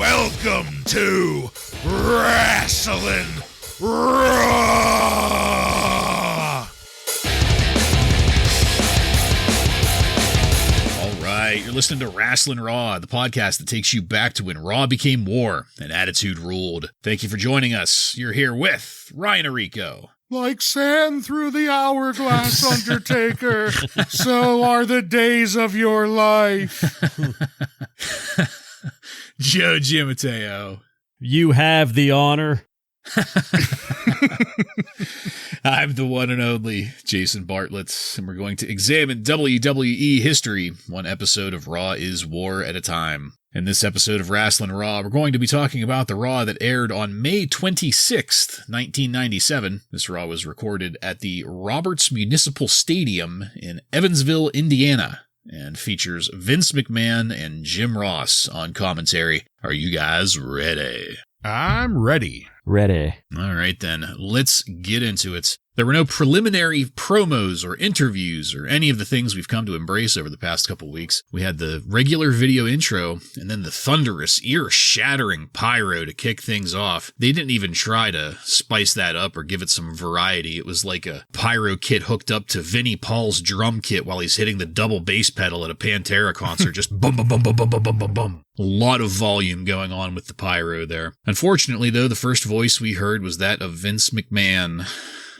Welcome to Wrasslin Raw! All right, you're listening to Wrasslin Raw, the podcast that takes you back to when Raw became war and Attitude ruled. Thank you for joining us. You're here with Ryan Arico. Like sand through the hourglass, Undertaker, so are the days of your life. Joe Gimateo. You have the honor. I'm the one and only Jason Bartlett, and we're going to examine WWE history, one episode of Raw is War at a time. In this episode of Wrasslin Raw, we're going to be talking about the Raw that aired on May 26th, 1997. This Raw was recorded at the Roberts Municipal Stadium in Evansville, Indiana, and features Vince McMahon and Jim Ross on commentary. Are you guys ready? I'm ready. Ready. All right, then. Let's get into it. There were no preliminary promos or interviews or any of the things we've come to embrace over the past couple weeks. We had the regular video intro and then the thunderous, ear-shattering pyro to kick things off. They didn't even try to spice that up or give it some variety. It was like a pyro kit hooked up to Vinnie Paul's drum kit while he's hitting the double bass pedal at a Pantera concert. Just bum, bum, bum, bum, bum, bum, bum, bum, bum. A lot of volume going on with the pyro there. Unfortunately, though, the first voice we heard was that of Vince McMahon,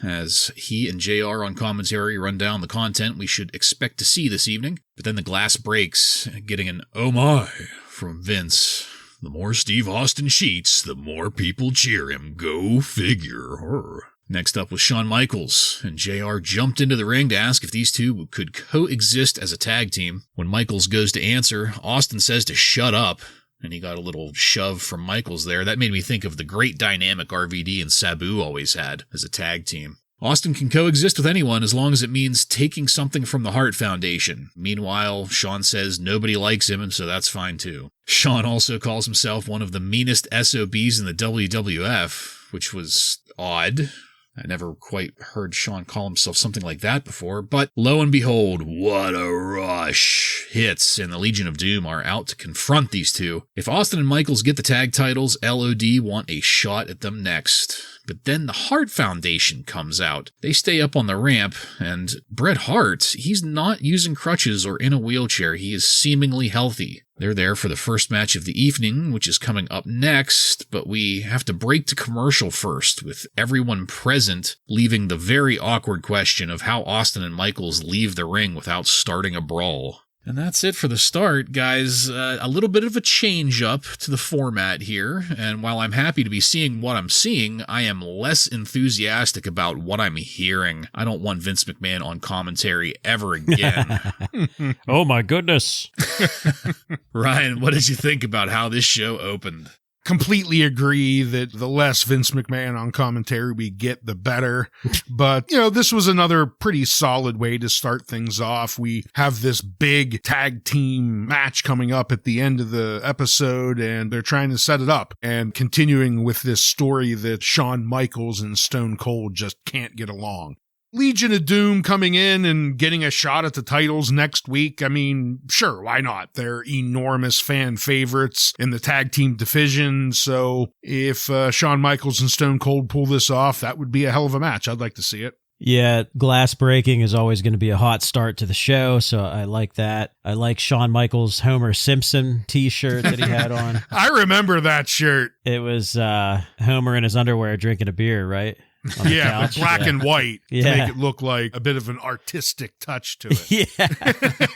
as he and JR on commentary run down the content we should expect to see this evening. But then the glass breaks, getting an "oh my" from Vince. The more Steve Austin cheats, the more people cheer him. Go figure. Next up was Shawn Michaels, and JR jumped into the ring to ask if these two could coexist as a tag team. When Michaels goes to answer, Austin says to shut up, and he got a little shove from Michaels there. That made me think of the great dynamic RVD and Sabu always had as a tag team. Austin can coexist with anyone as long as it means taking something from the Hart Foundation. Meanwhile, Shawn says nobody likes him, and so that's fine too. Shawn also calls himself one of the meanest SOBs in the WWF, which was odd. I never quite heard Shawn call himself something like that before, but lo and behold, what a rush. Hits and the Legion of Doom are out to confront these two. If Austin and Michaels get the tag titles, LOD want a shot at them next. But then the Hart Foundation comes out. They stay up on the ramp, and Bret Hart, he's not using crutches or in a wheelchair. He is seemingly healthy. They're there for the first match of the evening, which is coming up next, but we have to break to commercial first, with everyone present leaving the very awkward question of how Austin and Michaels leave the ring without starting a brawl. And that's it for the start, guys. A little bit of a change up to the format here, and while I'm happy to be seeing what I'm seeing, I am less enthusiastic about what I'm hearing. I don't want Vince McMahon on commentary ever again. Oh my goodness. Ryan, what did you think about how this show opened? Completely agree that the less Vince McMahon on commentary we get, the better. But, this was another pretty solid way to start things off. We have this big tag team match coming up at the end of the episode, and they're trying to set it up and continuing with this story that Shawn Michaels and Stone Cold just can't get along. Legion of Doom coming in and getting a shot at the titles next week. I mean, sure, why not? They're enormous fan favorites in the tag team division. So if Shawn Michaels and Stone Cold pull this off, that would be a hell of a match. I'd like to see it. Yeah, glass breaking is always going to be a hot start to the show, so I like that. I like Shawn Michaels' Homer Simpson t-shirt that he had on. I remember that shirt. It was Homer in his underwear drinking a beer, right? Yeah, but black and white to Yeah. make it look like a bit of an artistic touch to it. Yeah,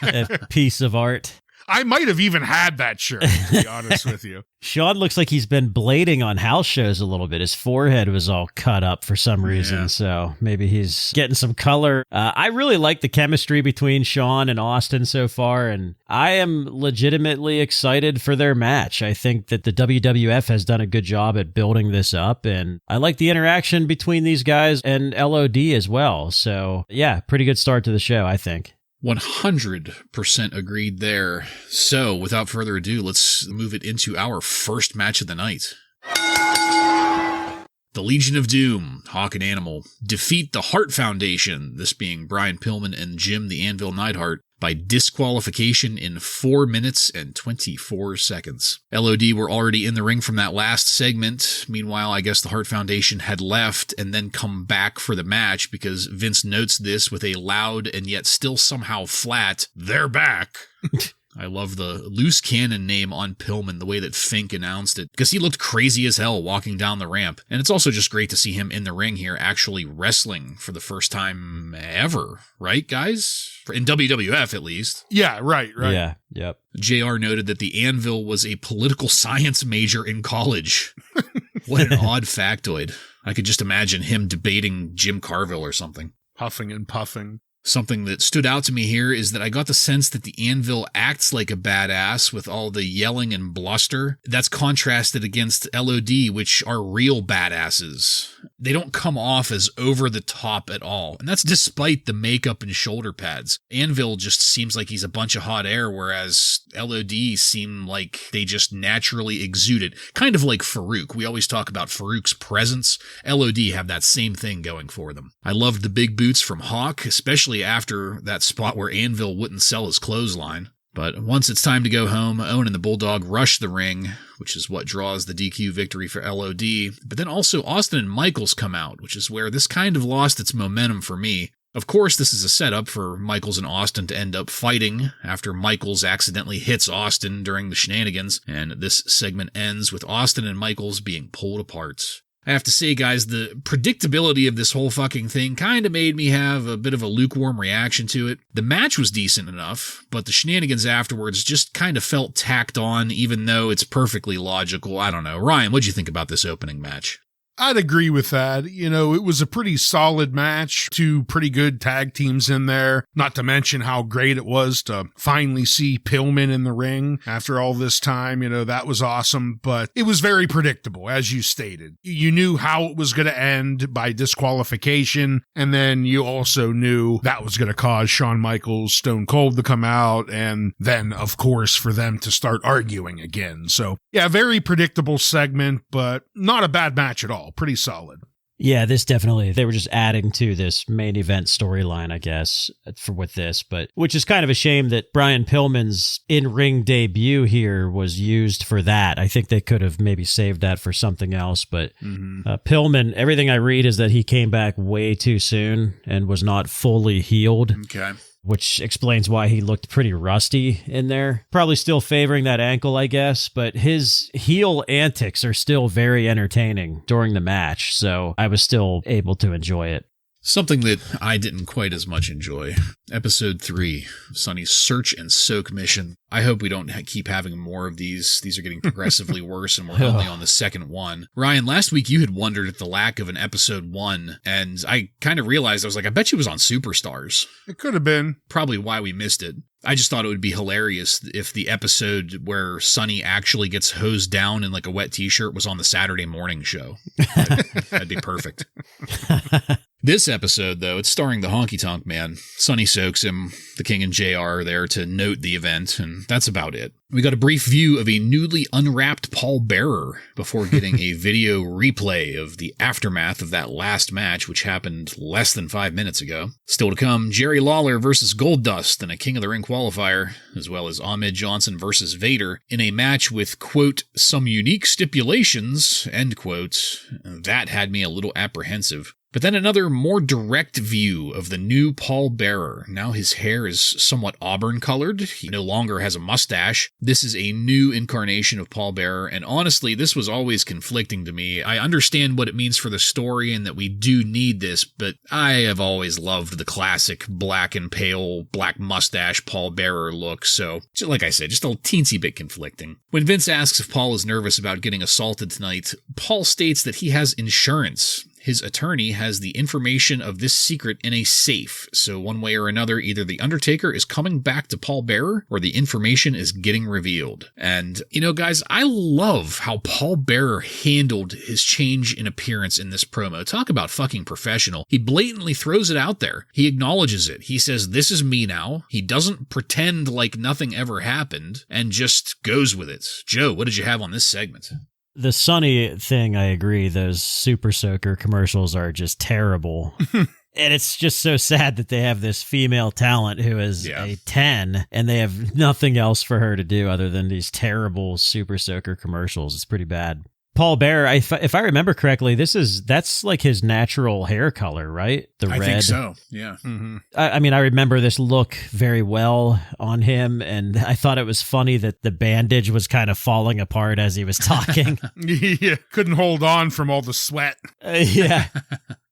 a piece of art. I might have even had that shirt, to be honest with you. Shawn looks like he's been blading on house shows a little bit. His forehead was all cut up for some reason, so maybe he's getting some color. I really like the chemistry between Shawn and Austin so far, and I am legitimately excited for their match. I think that the WWF has done a good job at building this up, and I like the interaction between these guys and LOD as well. So, yeah, pretty good start to the show, I think. 100% agreed there. So, without further ado, let's move it into our first match of the night. The Legion of Doom, Hawk and Animal, defeat the Hart Foundation, this being Brian Pillman and Jim the Anvil Neidhart. by disqualification in 4 minutes and 24 seconds. LOD were already in the ring from that last segment. Meanwhile, I guess the Hart Foundation had left and then come back for the match because Vince notes this with a loud and yet still somehow flat, "They're back." I love the loose cannon name on Pillman, the way that Fink announced it, because he looked crazy as hell walking down the ramp. And it's also just great to see him in the ring here actually wrestling for the first time ever, right, guys? In WWF, at least. Yeah, right. Yeah, yep. JR noted that the Anvil was a political science major in college. What an odd factoid. I could just imagine him debating Jim Carville or something. Puffing and puffing. Something that stood out to me here is that I got the sense that the Anvil acts like a badass with all the yelling and bluster. That's contrasted against LOD, which are real badasses. They don't come off as over the top at all. And that's despite the makeup and shoulder pads. Anvil just seems like he's a bunch of hot air, whereas LOD seem like they just naturally exude it. Kind of like Farouk. We always talk about Farouk's presence. LOD have that same thing going for them. I loved the big boots from Hawk, especially after that spot where Anvil wouldn't sell his clothesline. But once it's time to go home, Owen and the Bulldog rush the ring, which is what draws the DQ victory for LOD. But then also Austin and Michaels come out, which is where this kind of lost its momentum for me. Of course, this is a setup for Michaels and Austin to end up fighting after Michaels accidentally hits Austin during the shenanigans, and this segment ends with Austin and Michaels being pulled apart. I have to say, guys, the predictability of this whole fucking thing kind of made me have a bit of a lukewarm reaction to it. The match was decent enough, but the shenanigans afterwards just kind of felt tacked on, even though it's perfectly logical. I don't know. Ryan, what'd you think about this opening match? I'd agree with that. You know, it was a pretty solid match. 2 pretty good tag teams in there. Not to mention how great it was to finally see Pillman in the ring after all this time. You know, that was awesome, but it was very predictable, as you stated. You knew how it was going to end by disqualification, and then you also knew that was going to cause Shawn Michaels, Stone Cold to come out, and then, of course, for them to start arguing again. So, yeah, very predictable segment, but not a bad match at all. Pretty solid. Yeah, this definitely, they were just adding to this main event storyline, I guess, with this, but which is kind of a shame that Brian Pillman's in-ring debut here was used for that. I think they could have maybe saved that for something else, but Pillman, everything I read is that he came back way too soon and was not fully healed. Okay. Which explains why he looked pretty rusty in there. Probably still favoring that ankle, I guess, but his heel antics are still very entertaining during the match, so I was still able to enjoy it. Something that I didn't quite as much enjoy. Episode 3, Sonny's Search and Soak mission. I hope we don't keep having more of these. These are getting progressively worse, and we're only on the second one. Ryan, last week you had wondered at the lack of an episode 1, and I kind of realized, I was like, I bet you it was on Superstars. It could have been. Probably why we missed it. I just thought it would be hilarious if the episode where Sonny actually gets hosed down in like a wet t-shirt was on the Saturday morning show. That'd be perfect. This episode, though, it's starring the Honky Tonk Man. Sonny soaks him. The King and JR are there to note the event, and that's about it. We got a brief view of a newly unwrapped Paul Bearer before getting a video replay of the aftermath of that last match, which happened less than 5 minutes ago. Still to come, Jerry Lawler versus Goldust in a King of the Ring qualifier, as well as Ahmed Johnson versus Vader in a match with, quote, some unique stipulations, end quote. That had me a little apprehensive. But then another more direct view of the new Paul Bearer. Now his hair is somewhat auburn-colored. He no longer has a mustache. This is a new incarnation of Paul Bearer, and honestly, this was always conflicting to me. I understand what it means for the story and that we do need this, but I have always loved the classic black and pale, black mustache Paul Bearer look, so, like I said, just a teensy bit conflicting. When Vince asks if Paul is nervous about getting assaulted tonight, Paul states that he has insurance. His attorney has the information of this secret in a safe, so one way or another, either the Undertaker is coming back to Paul Bearer or the information is getting revealed. And, you know, guys, I love how Paul Bearer handled his change in appearance in this promo. Talk about fucking professional. He blatantly throws it out there. He acknowledges it. He says, this is me now. He doesn't pretend like nothing ever happened and just goes with it. Joe, what did you have on this segment? The Sonny thing, I agree. Those Super Soaker commercials are just terrible. And it's just so sad that they have this female talent who is a 10 and they have nothing else for her to do other than these terrible Super Soaker commercials. It's pretty bad. Paul Bearer, if I remember correctly, that's like his natural hair color, right? The red. I think so, yeah. Mm-hmm. I mean, I remember this look very well on him, and I thought it was funny that the bandage was kind of falling apart as he was talking. Yeah, couldn't hold on from all the sweat. Yeah.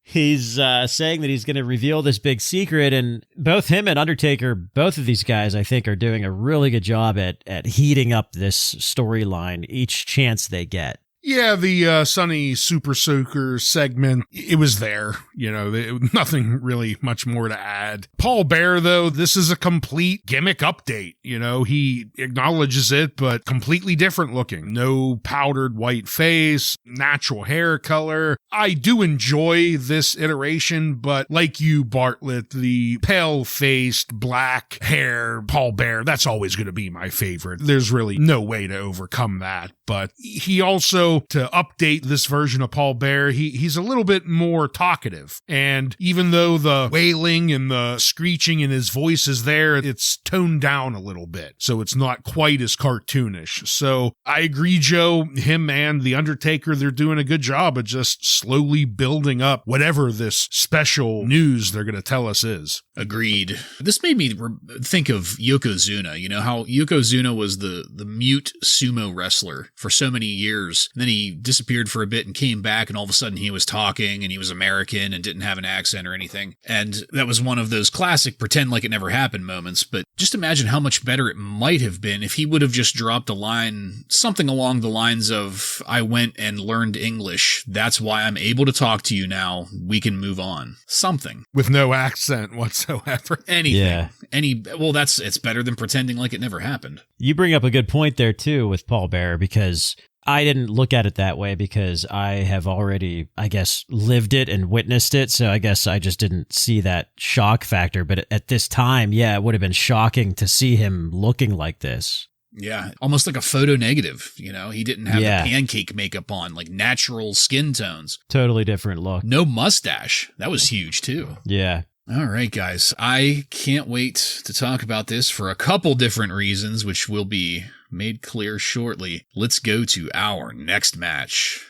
He's saying that he's going to reveal this big secret, and both him and Undertaker, both of these guys, I think, are doing a really good job at heating up this storyline each chance they get. Yeah, the Sunny Super Soaker segment, it was there. Nothing really much more to add. Paul Bearer, though, this is a complete gimmick update. He acknowledges it, but completely different looking. No powdered white face, natural hair color. I do enjoy this iteration, but like you, Bartlett, the pale-faced, black hair Paul Bearer, that's always going to be my favorite. There's really no way to overcome that. But he also, to update this version of Paul Bearer, he's a little bit more talkative. And even though the wailing and the screeching in his voice is there, it's toned down a little bit. So it's not quite as cartoonish. So I agree, Joe, him and The Undertaker, they're doing a good job of just slowly building up whatever this special news they're going to tell us is. Agreed. This made me think of Yokozuna. How Yokozuna was the mute sumo wrestler for so many years. And then he disappeared for a bit and came back, and all of a sudden he was talking and he was American and didn't have an accent or anything. And that was one of those classic pretend like it never happened moments. But just imagine how much better it might have been if he would have just dropped a line, something along the lines of, I went and learned English. That's why I'm able to talk to you now. We can move on. Something. With no accent whatsoever. Anything. Yeah. It's better than pretending like it never happened. You bring up a good point there too with Paul Bearer, because I didn't look at it that way because I have already, I guess, lived it and witnessed it. So I guess I just didn't see that shock factor. But at this time, it would have been shocking to see him looking like this. Yeah, almost like a photo negative. He didn't have the pancake makeup on, like natural skin tones. Totally different look. No mustache. That was huge too. Yeah. All right, guys. I can't wait to talk about this for a couple different reasons, which will be made clear shortly. Let's go to our next match.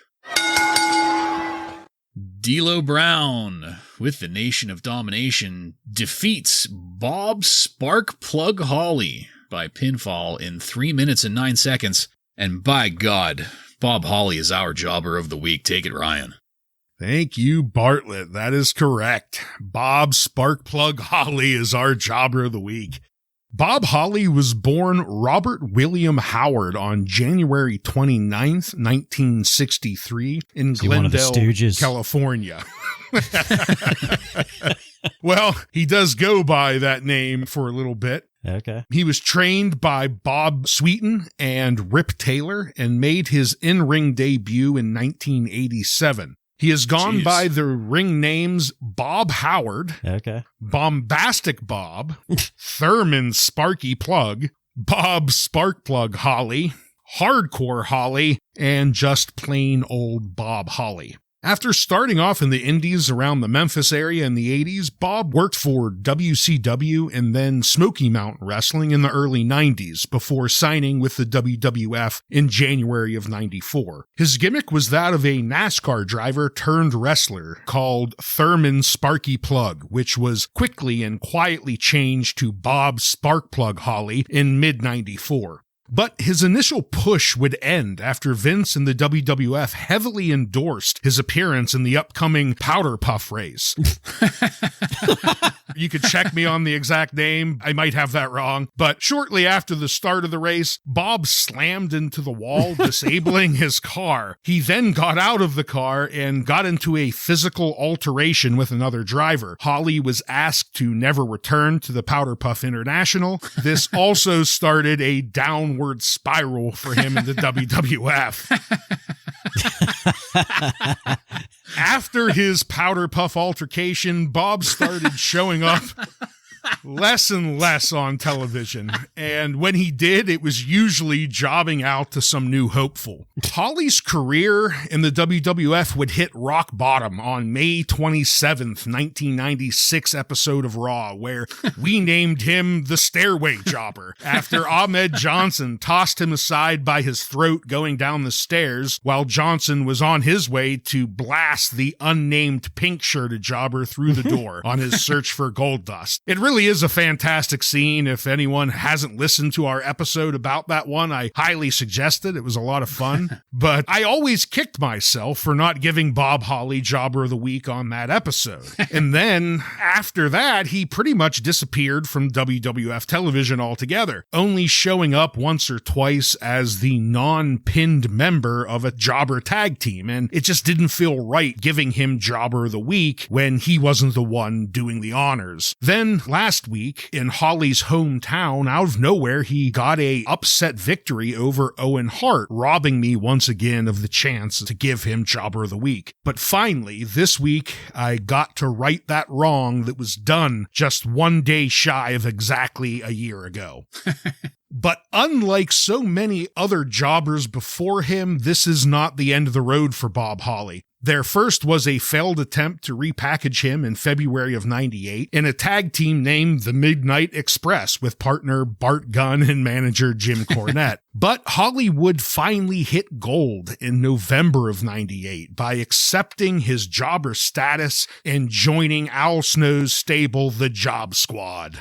D'Lo Brown, with the Nation of Domination, defeats Bob Sparkplug Holly by pinfall in 3 minutes and 9 seconds. And by God, Bob Holly is our jobber of the week. Take it, Ryan. Thank you, Bartlett. That is correct. Bob Sparkplug Holly is our jobber of the week. Bob Holly was born Robert William Howard on January 29th, 1963 in Glendale, California. Well, he does go by that name for a little bit. Okay. He was trained by Bob Sweeten and Rip Taylor and made his in-ring debut in 1987. He has gone by the ring names Bob Howard, Bombastic Bob, Thurman Sparky Plug, Bob Sparkplug Holly, Hardcore Holly, and just plain old Bob Holly. After starting off in the indies around the Memphis area in the 80s, Bob worked for WCW and then Smoky Mountain Wrestling in the early 90s before signing with the WWF in January of 94. His gimmick was that of a NASCAR driver turned wrestler called Thurman Sparky Plug, which was quickly and quietly changed to Bob Sparkplug Holly in mid-94. But his initial push would end after Vince and the WWF heavily endorsed his appearance in the upcoming Powder Puff race. You could check me on the exact name. I might have that wrong. But shortly after the start of the race, Bob slammed into the wall, disabling his car. He then got out of the car and got into a physical alteration with another driver. Holly was asked to never return to the Powder Puff International. This also started a downward spiral for him in the WWF. After his Powder Puff altercation, Bob started showing up less and less on television. And when he did, it was usually jobbing out to some new hopeful. Holly's career in the WWF would hit rock bottom on May 27th, 1996 episode of Raw, where we named him the Stairway Jobber after Ahmed Johnson tossed him aside by his throat going down the stairs while Johnson was on his way to blast the unnamed pink-shirted jobber through the door on his search for Goldust. It really is a fantastic scene. If anyone hasn't listened to our episode about that one, I highly suggest it. It was a lot of fun. But I always kicked myself for not giving Bob Holly Jobber of the Week on that episode. And then after that, he pretty much disappeared from WWF television altogether, only showing up once or twice as the non-pinned member of a jobber tag team. And it just didn't feel right giving him Jobber of the Week when he wasn't the one doing the honors. Then last week in Holly's hometown, out of nowhere, he got a upset victory over Owen Hart, robbing me once again of the chance to give him Jobber of the Week. But finally, this week, I got to right that wrong that was done just one day shy of exactly a year ago. But unlike so many other jobbers before him, this is not the end of the road for Bob Holly. Their first was a failed attempt to repackage him in February of 98 in a tag team named the Midnight Express with partner Bart Gunn and manager Jim Cornette. But Holly would finally hit gold in November of 98 by accepting his jobber status and joining Al Snow's stable, the Job Squad.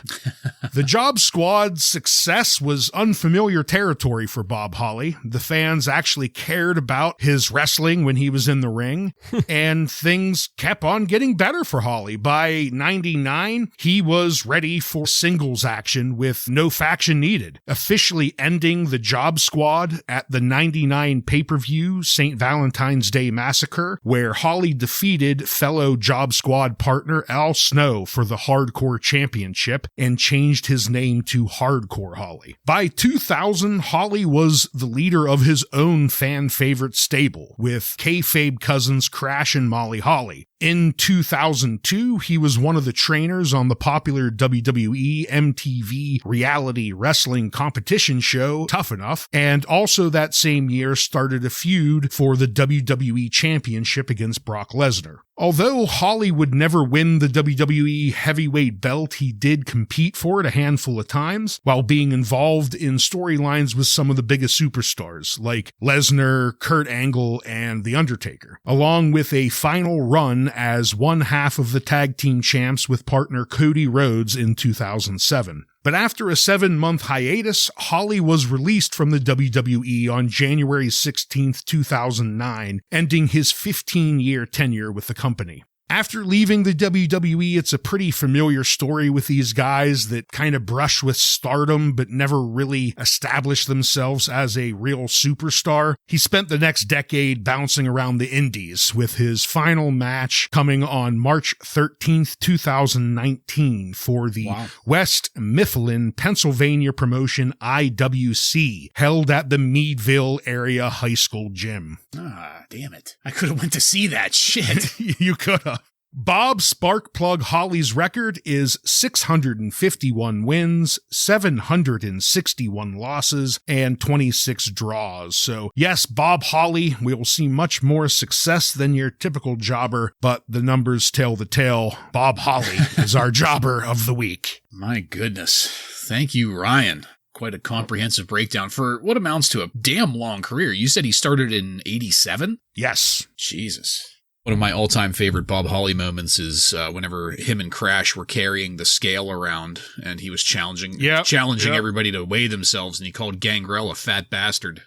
The Job Squad's success was unfamiliar territory for Bob Holly. The fans actually cared about his wrestling when he was in the ring, and things kept on getting better for Holly. By 99, he was ready for singles action with no faction needed, officially ending the Job Squad at the 99 pay-per-view St. Valentine's Day Massacre, where Holly defeated fellow Job Squad partner Al Snow for the Hardcore Championship and changed his name to Hardcore Holly. By 2000, Holly was the leader of his own fan-favorite stable, with kayfabe cousins Crash and Molly Holly. In 2002, he was one of the trainers on the popular WWE MTV reality wrestling competition show Tough Enough, and also that same year started a feud for the WWE Championship against Brock Lesnar. Although Holly would never win the WWE heavyweight belt, he did compete for it a handful of times, while being involved in storylines with some of the biggest superstars, like Lesnar, Kurt Angle, and The Undertaker, along with a final run as one half of the tag team champs with partner Cody Rhodes in 2007. But after a 7-month hiatus, Holly was released from the WWE on January 16, 2009, ending his 15-year tenure with the company. After leaving the WWE, it's a pretty familiar story with these guys that kind of brush with stardom but never really established themselves as a real superstar. He spent the next decade bouncing around the indies, with his final match coming on March 13th, 2019 for the West Mifflin, Pennsylvania promotion IWC, held at the Meadville area high school gym. Ah, damn it. I could have went to see that shit. You could have. Bob Sparkplug Holly's record is 651 wins, 761 losses, and 26 draws. So yes, Bob Holly, we will see much more success than your typical jobber, but the numbers tell the tale. Bob Holly is our jobber of the week. My goodness. Thank you, Ryan. Quite a comprehensive breakdown for what amounts to a damn long career. You said he started in 87? Yes. Jesus. One of my all-time favorite Bob Holly moments is whenever him and Crash were carrying the scale around, and he was challenging everybody to weigh themselves, and he called Gangrel a fat bastard.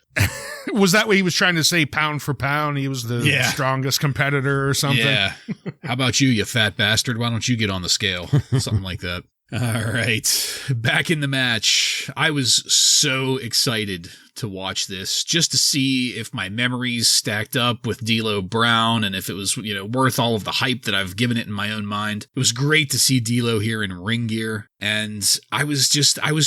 Was that what he was trying to say, pound for pound? He was the strongest competitor or something? Yeah. How about you fat bastard? Why don't you get on the scale? Something like that. All right. Back in the match. I was so excited to watch this just to see if my memories stacked up with D'Lo Brown and if it was, worth all of the hype that I've given it in my own mind. It was great to see D'Lo here in ring gear, and I was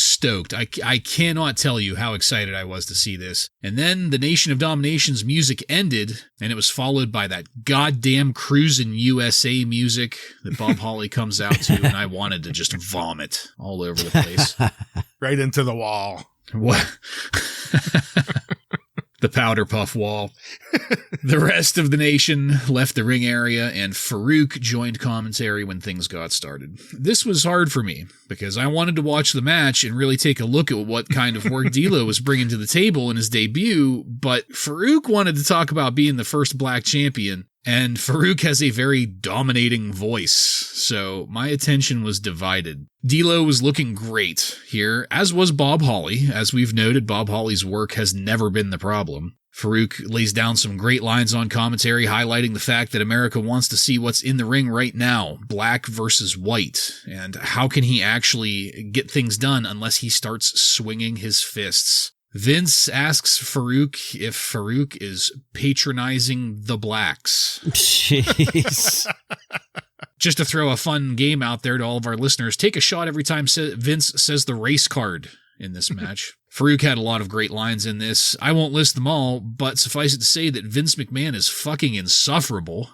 stoked. I cannot tell you how excited I was to see this. And then the Nation of Domination's music ended, and it was followed by that goddamn Cruisin' USA music that Bob Holly comes out to, and I wanted to just vomit all over the place. Right into the wall. What? The powder puff wall. The rest of the nation left the ring area, and Farouk joined commentary when things got started. This was hard for me, because I wanted to watch the match and really take a look at what kind of work D'Lo was bringing to the table in his debut, but Farouk wanted to talk about being the first black champion, and Farouk has a very dominating voice, so my attention was divided. D'Lo was looking great here, as was Bob Holly. As we've noted, Bob Holly's work has never been the problem. Farouk lays down some great lines on commentary, highlighting the fact that America wants to see what's in the ring right now, black versus white, and how can he actually get things done unless he starts swinging his fists. Vince asks Farouk if Farouk is patronizing the blacks. Jeez. Just to throw a fun game out there to all of our listeners, take a shot every time Vince says the race card in this match. Farouk had a lot of great lines in this. I won't list them all, but suffice it to say that Vince McMahon is fucking insufferable.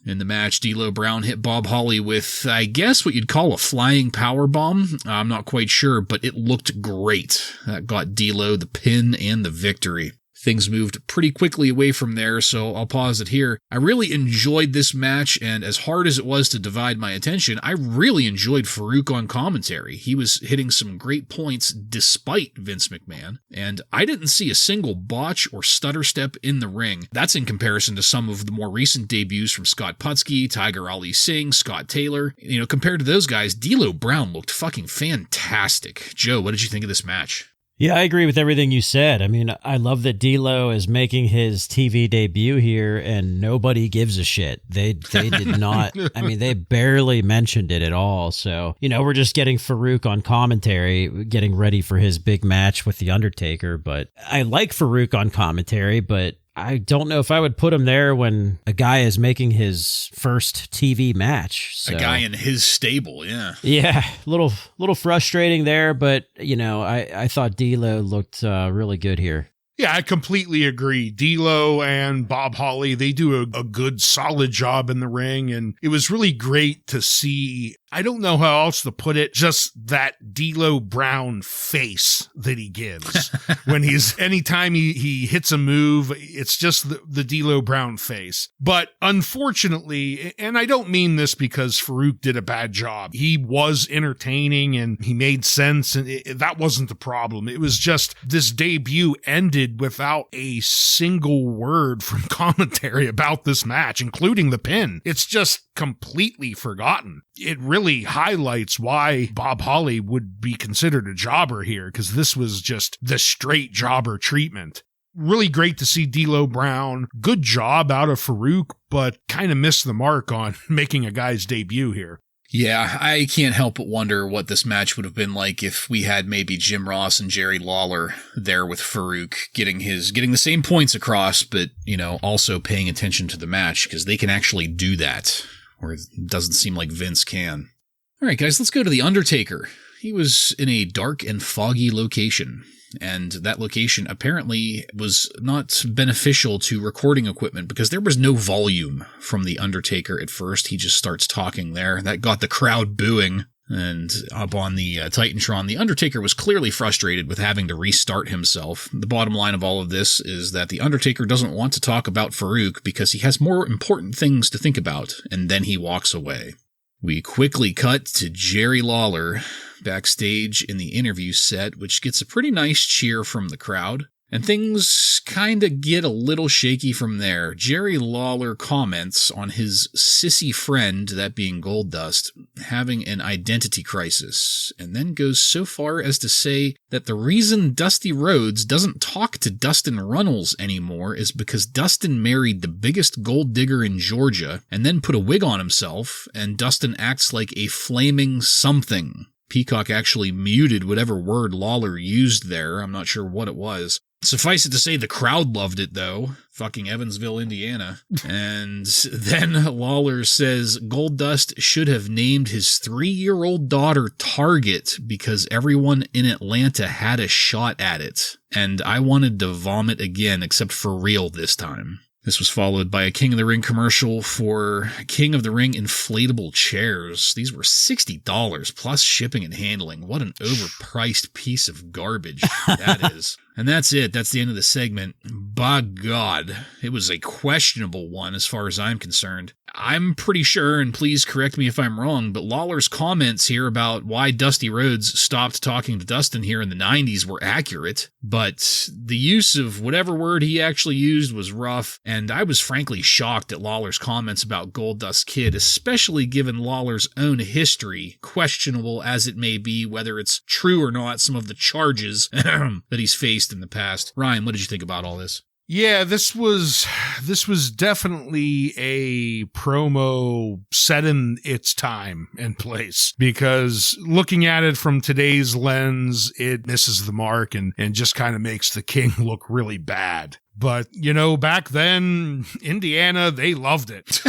In the match, D'Lo Brown hit Bob Holly with, I guess, what you'd call a flying power bomb. I'm not quite sure, but it looked great. That got D'Lo the pin and the victory. Things moved pretty quickly away from there, so I'll pause it here. I really enjoyed this match, and as hard as it was to divide my attention, I really enjoyed Farouk on commentary. He was hitting some great points despite Vince McMahon, and I didn't see a single botch or stutter step in the ring. That's in comparison to some of the more recent debuts from Scott Putski, Tiger Ali Singh, Scott Taylor. Compared to those guys, D'Lo Brown looked fucking fantastic. Joe, what did you think of this match? Yeah, I agree with everything you said. I mean, I love that D'Lo is making his TV debut here and nobody gives a shit. They did not, I mean, they barely mentioned it at all. So, we're just getting Farouk on commentary, getting ready for his big match with The Undertaker. But I like Farouk on commentary, but I don't know if I would put him there when a guy is making his first TV match. So. A guy in his stable, yeah. Yeah, little frustrating there, but, I thought D'Lo looked really good here. Yeah, I completely agree. D'Lo and Bob Holly, they do a good, solid job in the ring, and it was really great to see, I don't know how else to put it, just that D'Lo Brown face that he gives. When anytime he hits a move, it's just the D'Lo Brown face. But unfortunately, and I don't mean this because Farouk did a bad job, he was entertaining and he made sense, and that wasn't the problem. It was just this debut ended without a single word from commentary about this match, including the pin. It's just completely forgotten. It really highlights why Bob Holly would be considered a jobber here, because this was just the straight jobber treatment. Really great to see D'Lo Brown. Good job out of Farouk, but kind of missed the mark on making a guy's debut here. Yeah, I can't help but wonder what this match would have been like if we had maybe Jim Ross and Jerry Lawler there with Farouk getting the same points across, but, also paying attention to the match, because they can actually do that, or it doesn't seem like Vince can. All right, guys, let's go to The Undertaker. He was in a dark and foggy location, and that location apparently was not beneficial to recording equipment because there was no volume from The Undertaker at first. He just starts talking there. That got the crowd booing. And up on the Titantron, The Undertaker was clearly frustrated with having to restart himself. The bottom line of all of this is that The Undertaker doesn't want to talk about Farouk because he has more important things to think about, and then he walks away. We quickly cut to Jerry Lawler backstage in the interview set, which gets a pretty nice cheer from the crowd. And things kinda get a little shaky from there. Jerry Lawler comments on his sissy friend, that being Goldust, having an identity crisis, and then goes so far as to say that the reason Dusty Rhodes doesn't talk to Dustin Runnels anymore is because Dustin married the biggest gold digger in Georgia and then put a wig on himself, and Dustin acts like a flaming something. Peacock actually muted whatever word Lawler used there. I'm not sure what it was. Suffice it to say, the crowd loved it, though. Fucking Evansville, Indiana. And then Lawler says Goldust should have named his 3-year-old daughter Target because everyone in Atlanta had a shot at it. And I wanted to vomit again, except for real this time. This was followed by a King of the Ring commercial for King of the Ring inflatable chairs. These were $60 plus shipping and handling. What an overpriced piece of garbage that is. And that's it. That's the end of the segment. By God, it was a questionable one as far as I'm concerned. I'm pretty sure, and please correct me if I'm wrong, but Lawler's comments here about why Dusty Rhodes stopped talking to Dustin here in the 90s were accurate, but the use of whatever word he actually used was rough, and I was frankly shocked at Lawler's comments about Goldust Kid, especially given Lawler's own history, questionable as it may be, whether it's true or not, some of the charges that he's faced in the past. Ryan, what did you think about all this? Yeah, this was definitely a promo set in its time and place, because looking at it from today's lens, it misses the mark and just kind of makes the King look really bad. But, you know, back then, Indiana, they loved it.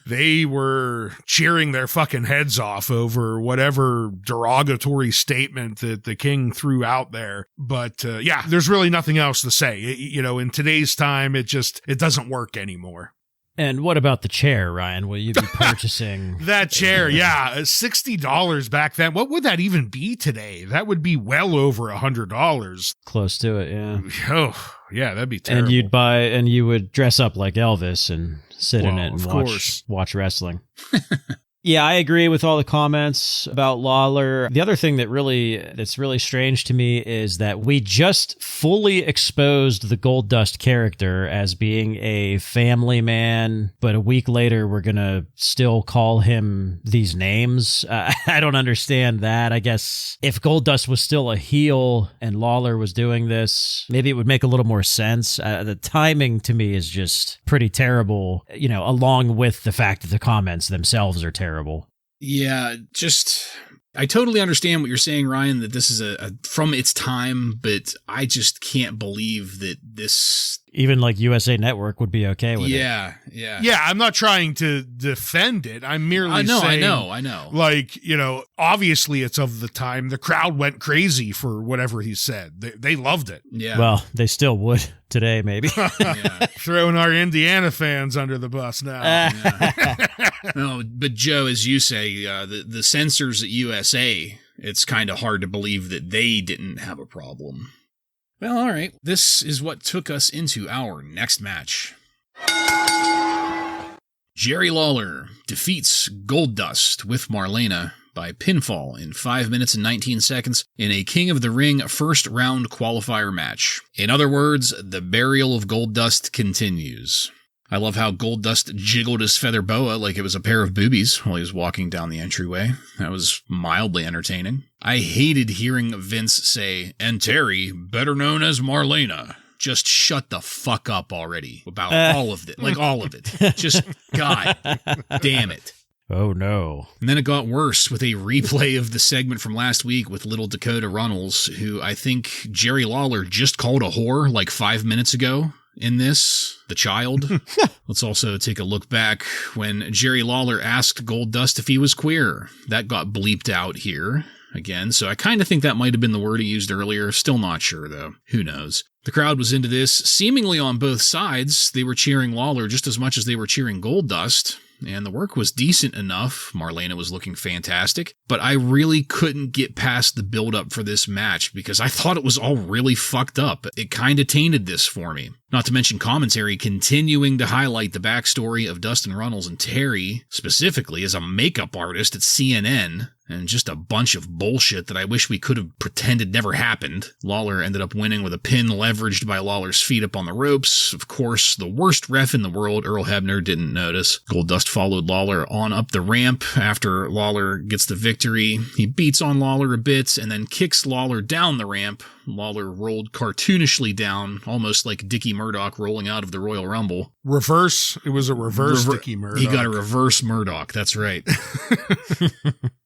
They were cheering their fucking heads off over whatever derogatory statement that the King threw out there. But, yeah, there's really nothing else to say. You know, in today's time, it doesn't work anymore. And what about the chair, Ryan? Will you be purchasing that chair? Yeah, $60 back then. What would that even be today? That would be well over $100. Close to it, yeah. Oh, yeah, that'd be terrible. And you would dress up like Elvis and sit in it and watch wrestling. Yeah, I agree with all the comments about Lawler. The other thing that's really strange to me is that we just fully exposed the Goldust character as being a family man, but a week later we're going to still call him these names. I don't understand that. I guess if Goldust was still a heel and Lawler was doing this, maybe it would make a little more sense. The timing to me is just pretty terrible, you know, along with the fact that the comments themselves are terrible. Yeah, I totally understand what you're saying, Ryan, that this is a from its time, but I just can't believe that this... Even like USA Network would be okay with it. Yeah. Yeah, I'm not trying to defend it. I'm merely saying... I know. Like, you know, obviously it's of the time. The crowd went crazy for whatever he said. They loved it. Yeah. Well, they still would today, maybe. Yeah. Throwing our Indiana fans under the bus now. No, but Joe, as you say, the censors at USA, it's kind of hard to believe that they didn't have a problem. Well, all right. This is what took us into our next match. Jerry Lawler defeats Goldust with Marlena by pinfall in 5 minutes and 19 seconds in a King of the Ring first round qualifier match. In other words, the burial of Goldust continues. I love how Goldust jiggled his feather boa like it was a pair of boobies while he was walking down the entryway. That was mildly entertaining. I hated hearing Vince say, "And Terry, better known as Marlena." Just shut the fuck up already about all of it. Like all of it. Just, God damn it. Oh, no. And then it got worse with a replay of the segment from last week with little Dakota Runnels, who I think Jerry Lawler just called a whore like 5 minutes ago. In this, the child. Let's also take a look back when Jerry Lawler asked Goldust if he was queer. That got bleeped out here again, so I kind of think that might have been the word he used earlier. Still not sure, though. Who knows? The crowd was into this, seemingly on both sides. They were cheering Lawler just as much as they were cheering Goldust. And the work was decent enough. Marlena was looking fantastic, but I really couldn't get past the build-up for this match because I thought it was all really fucked up. It kind of tainted this for me. Not to mention commentary continuing to highlight the backstory of Dustin Runnels and Terry, specifically as a makeup artist at CNN, and just a bunch of bullshit that I wish we could have pretended never happened. Lawler ended up winning with a pin leveraged by Lawler's feet up on the ropes. Of course, the worst ref in the world, Earl Hebner, didn't notice. Goldust followed Lawler on up the ramp after Lawler gets the victory. He beats on Lawler a bit and then kicks Lawler down the ramp Lawler rolled cartoonishly down, almost like Dickie Murdoch rolling out of the Royal Rumble. Reverse. It was a reverse Dickie Murdoch. He got a reverse Murdoch. That's right.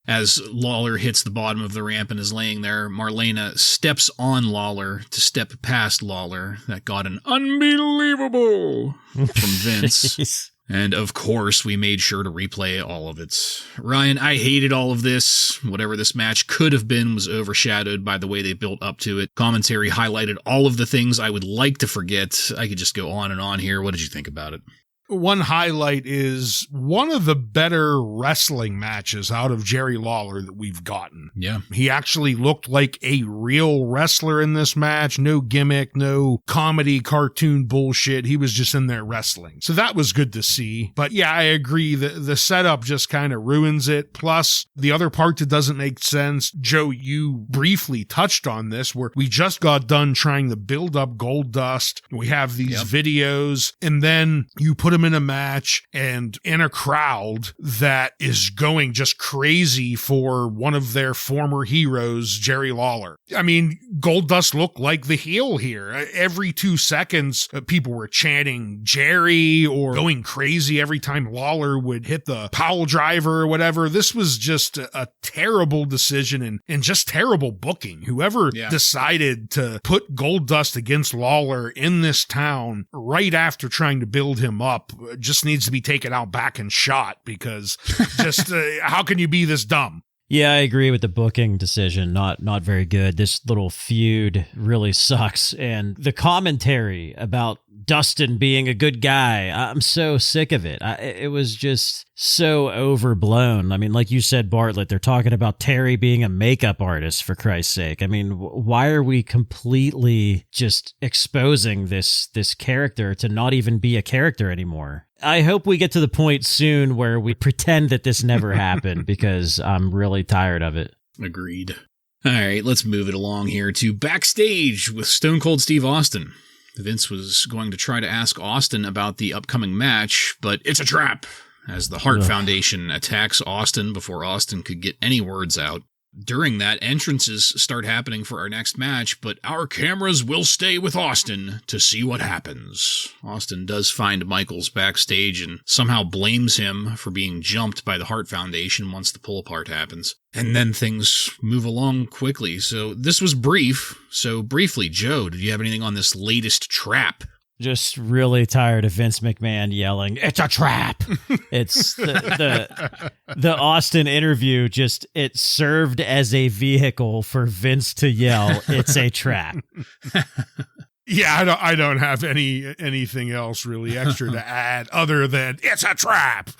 As Lawler hits the bottom of the ramp and is laying there, Marlena steps on Lawler to step past Lawler. That got an unbelievable from Vince. And of course, we made sure to replay all of it. Ryan, I hated all of this. Whatever this match could have been was overshadowed by the way they built up to it. Commentary highlighted all of the things I would like to forget. I could just go on and on here. What did you think about it? One highlight is one of the better wrestling matches out of Jerry Lawler that we've gotten. Yeah. He actually looked like a real wrestler in this match. No gimmick, no comedy, cartoon bullshit. He was just in there wrestling. So that was good to see. But yeah, I agree. The setup just kind of ruins it. Plus, the other part that doesn't make sense, Joe, you briefly touched on this, where we just got done trying to build up Goldust. We have these videos, and then you put them in a match and in a crowd that is going just crazy for one of their former heroes, Jerry Lawler. I mean, Goldust looked like the heel here. Every 2 seconds, people were chanting Jerry or going crazy every time Lawler would hit the pile driver or whatever. This was just a terrible decision and just terrible booking. Whoever decided to put Goldust against Lawler in this town right after trying to build him up just needs to be taken out back and shot, because just how can you be this dumb? Yeah, I agree with the booking decision. Not very good. This little feud really sucks. And the commentary about Dustin being a good guy, I'm so sick of it. It was just so overblown. I mean, like you said, Bartlett, they're talking about Terry being a makeup artist, for Christ's sake. I mean, why are we completely just exposing this character to not even be a character anymore? I hope we get to the point soon where we pretend that this never happened, because I'm really tired of it. Agreed. All right, let's move it along here to backstage with Stone Cold Steve Austin. Vince was going to try to ask Austin about the upcoming match, but it's a trap, as the Hart Foundation attacks Austin before Austin could get any words out. During that, entrances start happening for our next match, but our cameras will stay with Austin to see what happens. Austin does find Michaels backstage and somehow blames him for being jumped by the Hart Foundation once the pull-apart happens. And then things move along quickly. So this was brief. So briefly, Joe, did you have anything on this latest trap? Just really tired of Vince McMahon yelling, "It's a trap!" It's the Austin interview. Just, it served as a vehicle for Vince to yell, "It's a trap." Yeah, I don't have anything else really extra to add other than it's a trap.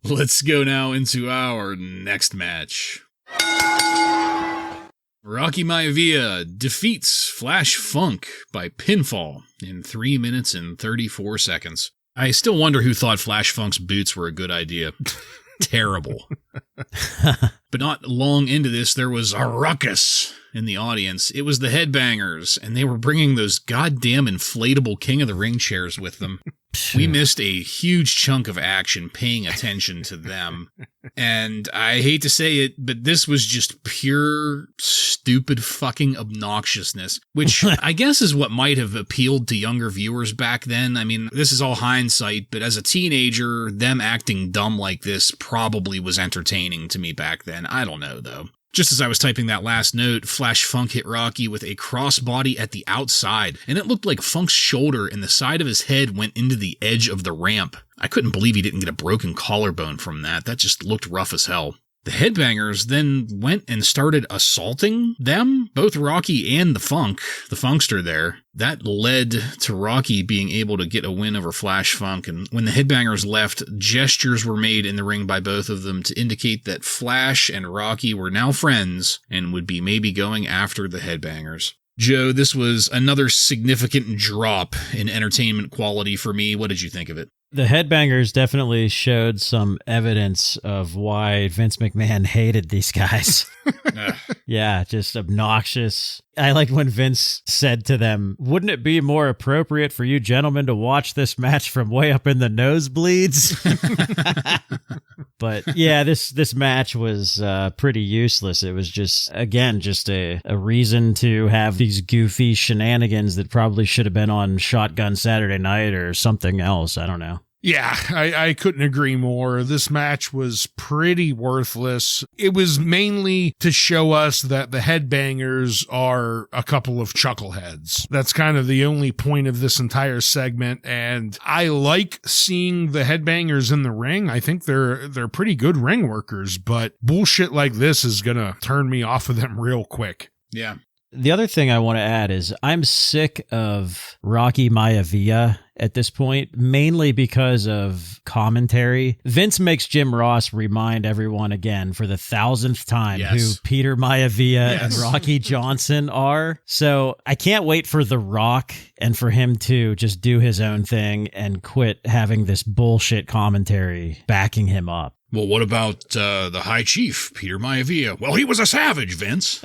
Let's go now into our next match. Rocky Maivia defeats Flash Funk by pinfall in 3 minutes and 34 seconds. I still wonder who thought Flash Funk's boots were a good idea. Terrible. But not long into this, there was a ruckus in the audience. It was the Headbangers, and they were bringing those goddamn inflatable King of the Ring chairs with them. We missed a huge chunk of action paying attention to them. And I hate to say it, but this was just pure, stupid fucking obnoxiousness, which I guess is what might have appealed to younger viewers back then. I mean, this is all hindsight, but as a teenager, them acting dumb like this probably was entertaining to me back then. I don't know, though. Just as I was typing that last note, Flash Funk hit Rocky with a crossbody at the outside, and it looked like Funk's shoulder and the side of his head went into the edge of the ramp. I couldn't believe he didn't get a broken collarbone from that. That just looked rough as hell. The Headbangers then went and started assaulting them, both Rocky and the Funkster there. That led to Rocky being able to get a win over Flash Funk, and when the Headbangers left, gestures were made in the ring by both of them to indicate that Flash and Rocky were now friends and would be maybe going after the Headbangers. Joe, this was another significant drop in entertainment quality for me. What did you think of it? The Headbangers definitely showed some evidence of why Vince McMahon hated these guys. Yeah, just obnoxious. I liked when Vince said to them, "Wouldn't it be more appropriate for you gentlemen to watch this match from way up in the nosebleeds?" But yeah, this match was pretty useless. It was just, again, just a reason to have these goofy shenanigans that probably should have been on Shotgun Saturday Night or something else. I don't know. Yeah, I couldn't agree more. This match was pretty worthless. It was mainly to show us that the Headbangers are a couple of chuckleheads. That's kind of the only point of this entire segment, and I like seeing the Headbangers in the ring. I think they're pretty good ring workers, but bullshit like this is gonna turn me off of them real quick. Yeah. The other thing I want to add is I'm sick of Rocky Maivia at this point, mainly because of commentary. Vince makes Jim Ross remind everyone again for the 1,000th time who Peter Maivia and Rocky Johnson are. So I can't wait for The Rock and for him to just do his own thing and quit having this bullshit commentary backing him up. Well, what about the High Chief, Peter Maivia? Well, he was a savage, Vince.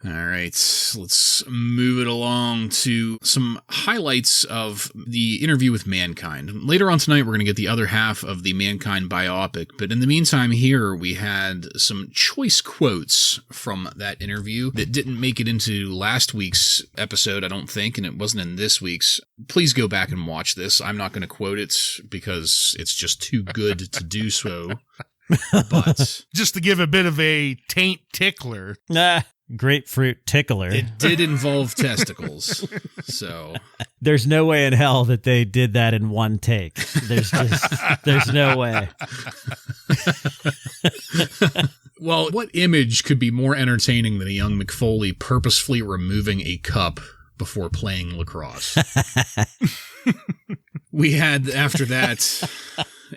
All right, let's move it along to some highlights of the interview with Mankind. Later on tonight, we're going to get the other half of the Mankind biopic, but in the meantime here, we had some choice quotes from that interview that didn't make it into last week's episode, I don't think, and it wasn't in this week's. Please go back and watch this. I'm not going to quote it because it's just too good to do so. But just to give a bit of a taint tickler. Grapefruit tickler. It did involve testicles, so there's no way in hell that they did that in one take. There's no way. Well, what image could be more entertaining than a young McFoley purposefully removing a cup before playing lacrosse? We had, after that,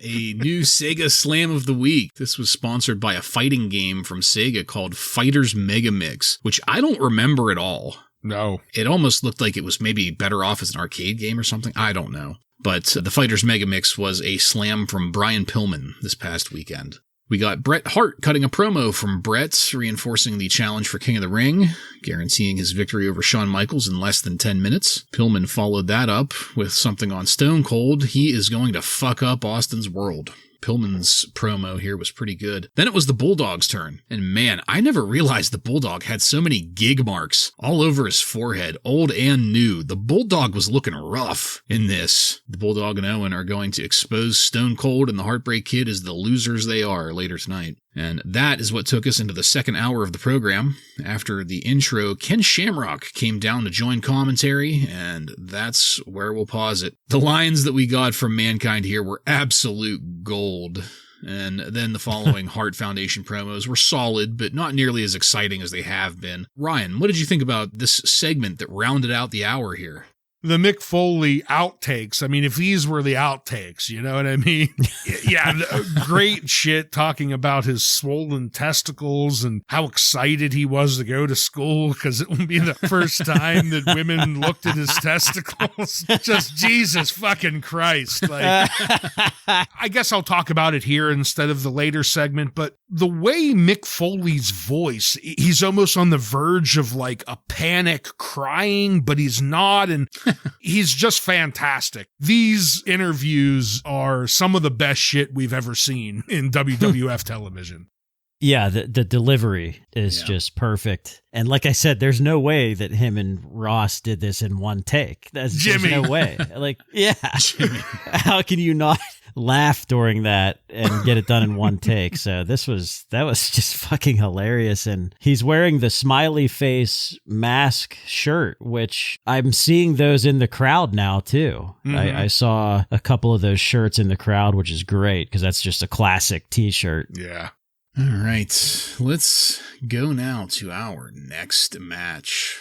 a new Sega Slam of the Week. This was sponsored by a fighting game from Sega called Fighters Mega Mix, which I don't remember at all. No. It almost looked like it was maybe better off as an arcade game or something. I don't know. But the Fighters Mega Mix was a slam from Brian Pillman this past weekend. We got Bret Hart cutting a promo from Bret, reinforcing the challenge for King of the Ring, guaranteeing his victory over Shawn Michaels in less than 10 minutes. Pillman followed that up with something on Stone Cold. He is going to fuck up Austin's world. Pillman's promo here was pretty good. Then it was the Bulldog's turn. And man, I never realized the Bulldog had so many gig marks all over his forehead, old and new. The Bulldog was looking rough in this. The Bulldog and Owen are going to expose Stone Cold and the Heartbreak Kid as the losers they are later tonight. And that is what took us into the second hour of the program. After the intro, Ken Shamrock came down to join commentary, and that's where we'll pause it. The lines that we got from Mankind here were absolute gold. And then the following Hart Foundation promos were solid, but not nearly as exciting as they have been. Ryan, what did you think about this segment that rounded out the hour here? The Mick Foley outtakes. I mean, if these were the outtakes, you know what I mean? Yeah, great shit talking about his swollen testicles and how excited he was to go to school because it wouldn't be the first time that women looked at his testicles. Just Jesus fucking Christ. Like, I guess I'll talk about it here instead of the later segment, but the way Mick Foley's voice, he's almost on the verge of like a panic crying, but he's not, and he's just fantastic. These interviews are some of the best shit we've ever seen in WWF television. Yeah, the delivery is just perfect. And like I said, there's no way that him and Ross did this in one take. There's no way. Like, yeah. Jimmy. How can you not laugh during that and get it done in one take? So that was just fucking hilarious. And he's wearing the smiley face mask shirt, which I'm seeing those in the crowd now too. Mm-hmm. I saw a couple of those shirts in the crowd, which is great because that's just a classic t-shirt. Yeah. All right, let's go now to our next match.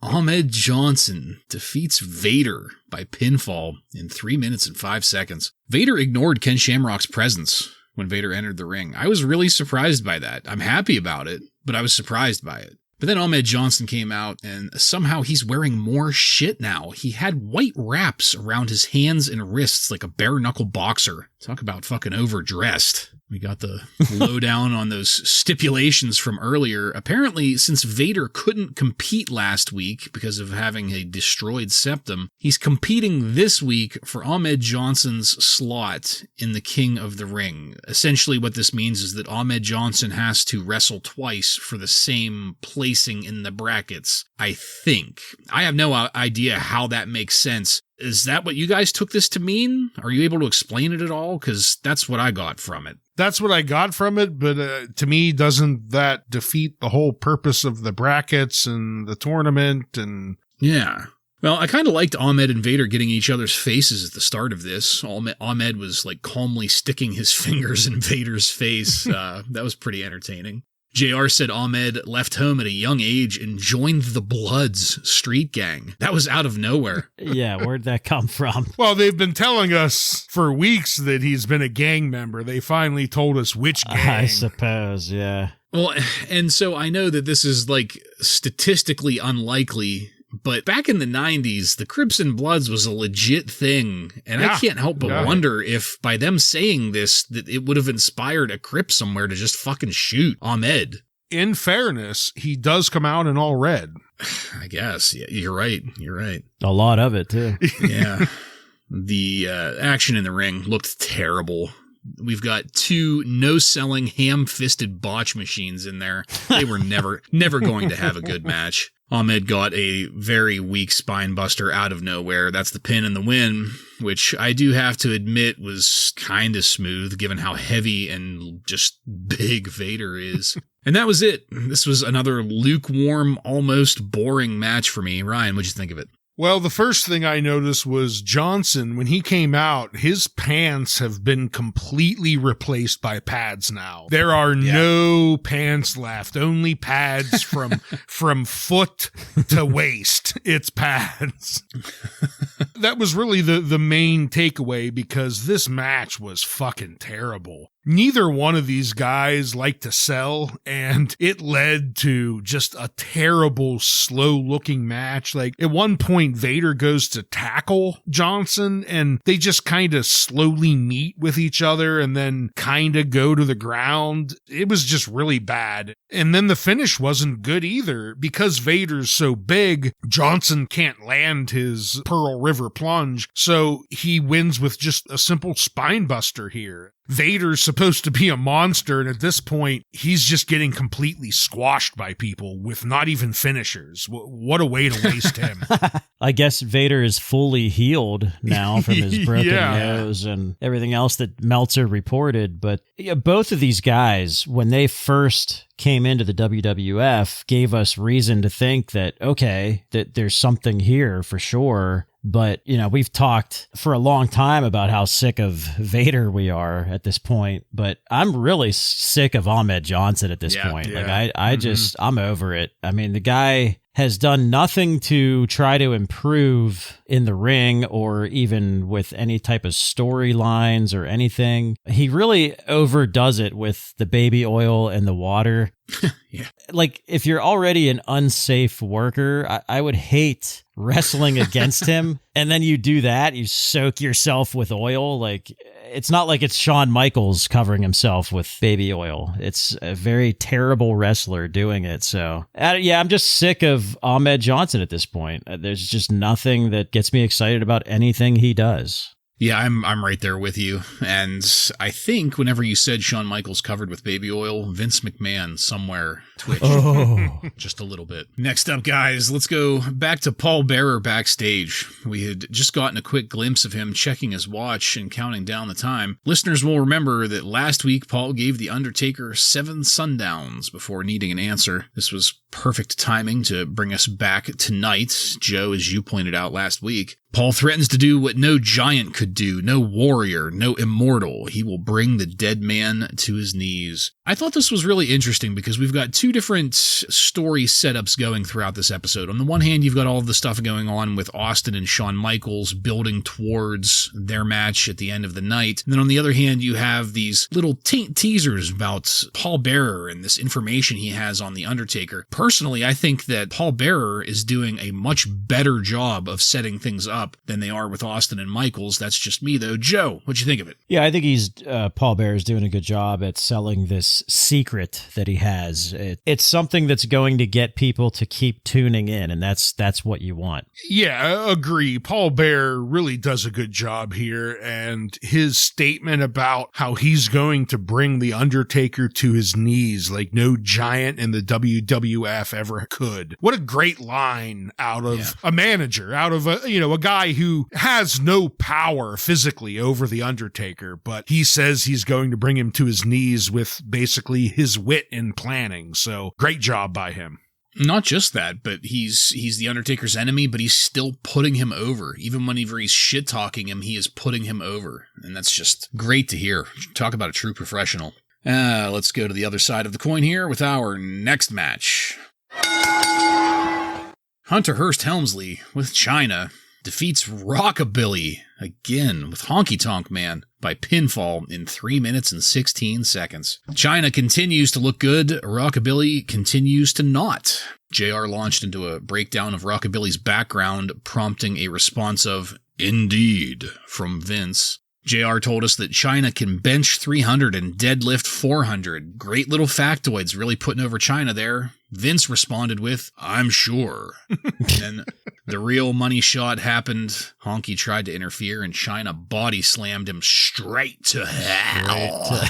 Ahmed Johnson defeats Vader by pinfall in 3 minutes and 5 seconds. Vader ignored Ken Shamrock's presence when Vader entered the ring. I was really surprised by that. I'm happy about it, but I was surprised by it. But then Ahmed Johnson came out, and somehow he's wearing more shit now. He had white wraps around his hands and wrists like a bare-knuckle boxer. Talk about fucking overdressed. We got the lowdown on those stipulations from earlier. Apparently, since Vader couldn't compete last week because of having a destroyed septum, he's competing this week for Ahmed Johnson's slot in the King of the Ring. Essentially, what this means is that Ahmed Johnson has to wrestle twice for the same placing in the brackets, I think. I have no idea how that makes sense. Is that what you guys took this to mean? Are you able to explain it at all? Because that's what I got from it. That's what I got from it, but to me, doesn't that defeat the whole purpose of the brackets and the tournament? And yeah. Well, I kind of liked Ahmed and Vader getting each other's faces at the start of this. Ahmed was like calmly sticking his fingers in Vader's face. That was pretty entertaining. JR said Ahmed left home at a young age and joined the Bloods street gang. That was out of nowhere. Yeah, where'd that come from? Well, they've been telling us for weeks that he's been a gang member. They finally told us which gang. I suppose, yeah. Well, and so I know that this is like statistically unlikely, but back in the 90s, the Crips and Bloods was a legit thing, and I can't help but wonder if by them saying this, that it would have inspired a Crip somewhere to just fucking shoot Ahmed. In fairness, he does come out in all red. I guess. Yeah, you're right. You're right. A lot of it, too. Yeah. The action in the ring looked terrible. We've got two no-selling, ham-fisted botch machines in there. They were never going to have a good match. Ahmed got a very weak spine buster out of nowhere. That's the pin and the win, which I do have to admit was kind of smooth given how heavy and just big Vader is. And that was it. This was another lukewarm, almost boring match for me. Ryan, what'd you think of it? Well, the first thing I noticed was Johnson, when he came out, his pants have been completely replaced by pads now. There are no pants left, only pads from foot to waist. It's pads. That was really the main takeaway because this match was fucking terrible. Neither one of these guys like to sell, and it led to just a terrible, slow-looking match. Like, at one point, Vader goes to tackle Johnson, and they just kind of slowly meet with each other and then kind of go to the ground. It was just really bad. And then the finish wasn't good either. Because Vader's so big, Johnson can't land his Pearl River plunge, so he wins with just a simple spine buster here. Vader's supposed to be a monster, and at this point, he's just getting completely squashed by people with not even finishers. What a way to waste him. I guess Vader is fully healed now from his broken nose and everything else that Meltzer reported. But both of these guys, when they first came into the WWF, gave us reason to think that, okay, that there's something here for sure. But, you know, we've talked for a long time about how sick of Vader we are at this point, but I'm really sick of Ahmed Johnson at this point. Like, I'm over it. I mean, the guy has done nothing to try to improve in the ring or even with any type of storylines or anything. He really overdoes it with the baby oil and the water. Yeah. Like, if you're already an unsafe worker, I would hate wrestling against him. And then you do that, you soak yourself with oil. Like, it's not like it's Shawn Michaels covering himself with baby oil. It's a very terrible wrestler doing it. So, I'm just sick of Ahmed Johnson at this point. There's just nothing that gets me excited about anything he does. Yeah, I'm right there with you. And I think whenever you said Shawn Michaels covered with baby oil, Vince McMahon somewhere twitched. Oh. Just a little bit. Next up, guys, let's go back to Paul Bearer backstage. We had just gotten a quick glimpse of him checking his watch and counting down the time. Listeners will remember that last week, Paul gave The Undertaker 7 sundowns before needing an answer. This was perfect timing to bring us back tonight, Joe, as you pointed out last week. Paul threatens to do what no giant could do, no warrior, no immortal. He will bring the dead man to his knees. I thought this was really interesting because we've got two different story setups going throughout this episode. On the one hand, you've got all of the stuff going on with Austin and Shawn Michaels building towards their match at the end of the night. And then on the other hand, you have these little teasers about Paul Bearer and this information he has on The Undertaker. Personally, I think that Paul Bearer is doing a much better job of setting things up than they are with Austin and Michaels. That's just me, though. Joe, what'd you think of it? Yeah, I think Paul Bearer is doing a good job at selling this secret that he has. It's something that's going to get people to keep tuning in, and that's what you want. Yeah, agree. Paul Bearer really does a good job here, and his statement about how he's going to bring The Undertaker to his knees like no giant in the WWF ever could. What a great line out of a manager, out of a guy who has no power physically over The Undertaker, but he says he's going to bring him to his knees with basically his wit and planning. So great job by him. Not just that, but he's The Undertaker's enemy, but he's still putting him over. Even whenever he's shit-talking him, he is putting him over. And that's just great to hear. Talk about a true professional. Let's go to the other side of the coin here with our next match. Hunter Hearst Helmsley with Chyna defeats Rockabilly again with Honky Tonk Man by pinfall in 3 minutes and 16 seconds. Chyna continues to look good. Rockabilly continues to not. JR launched into a breakdown of Rockabilly's background, prompting a response of, "Indeed," from Vince. JR told us that Chyna can bench 300 and deadlift 400. Great little factoids, really putting over Chyna there. Vince responded with, "I'm sure." And the real money shot happened. Honky tried to interfere, and Chyna body slammed him straight to hell.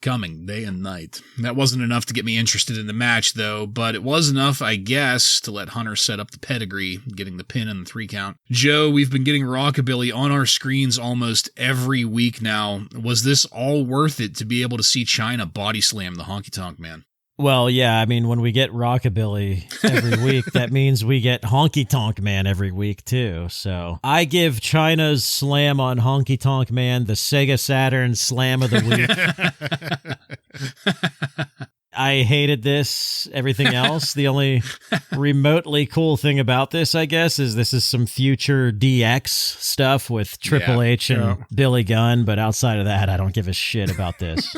Coming day and night. That wasn't enough to get me interested in the match, though, but it was enough, I guess, to let Hunter set up the pedigree, getting the pin and the 3 count. Joe, we've been getting Rockabilly on our screens almost every week now. Was this all worth it to be able to see Chyna body slam the Honky Tonk Man? Well, yeah, I mean, when we get Rockabilly every week, that means we get Honky Tonk Man every week, too. So I give Chyna's slam on Honky Tonk Man the Sega Saturn Slam of the Week. I hated this. Everything else, the only remotely cool thing about this, I guess, is this is some future DX stuff with Triple H and Billy Gunn. But outside of that, I don't give a shit about this.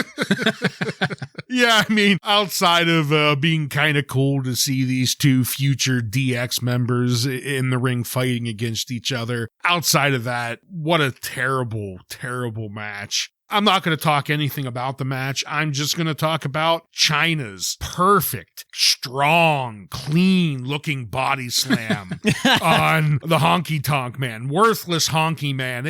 Yeah, I mean, outside of being kind of cool to see these two future DX members in the ring fighting against each other, outside of that, what a terrible, terrible match. I'm not going to talk anything about the match. I'm just going to talk about Chyna's perfect, strong, clean-looking body slam on the Honky Tonk Man. Worthless Honky Man.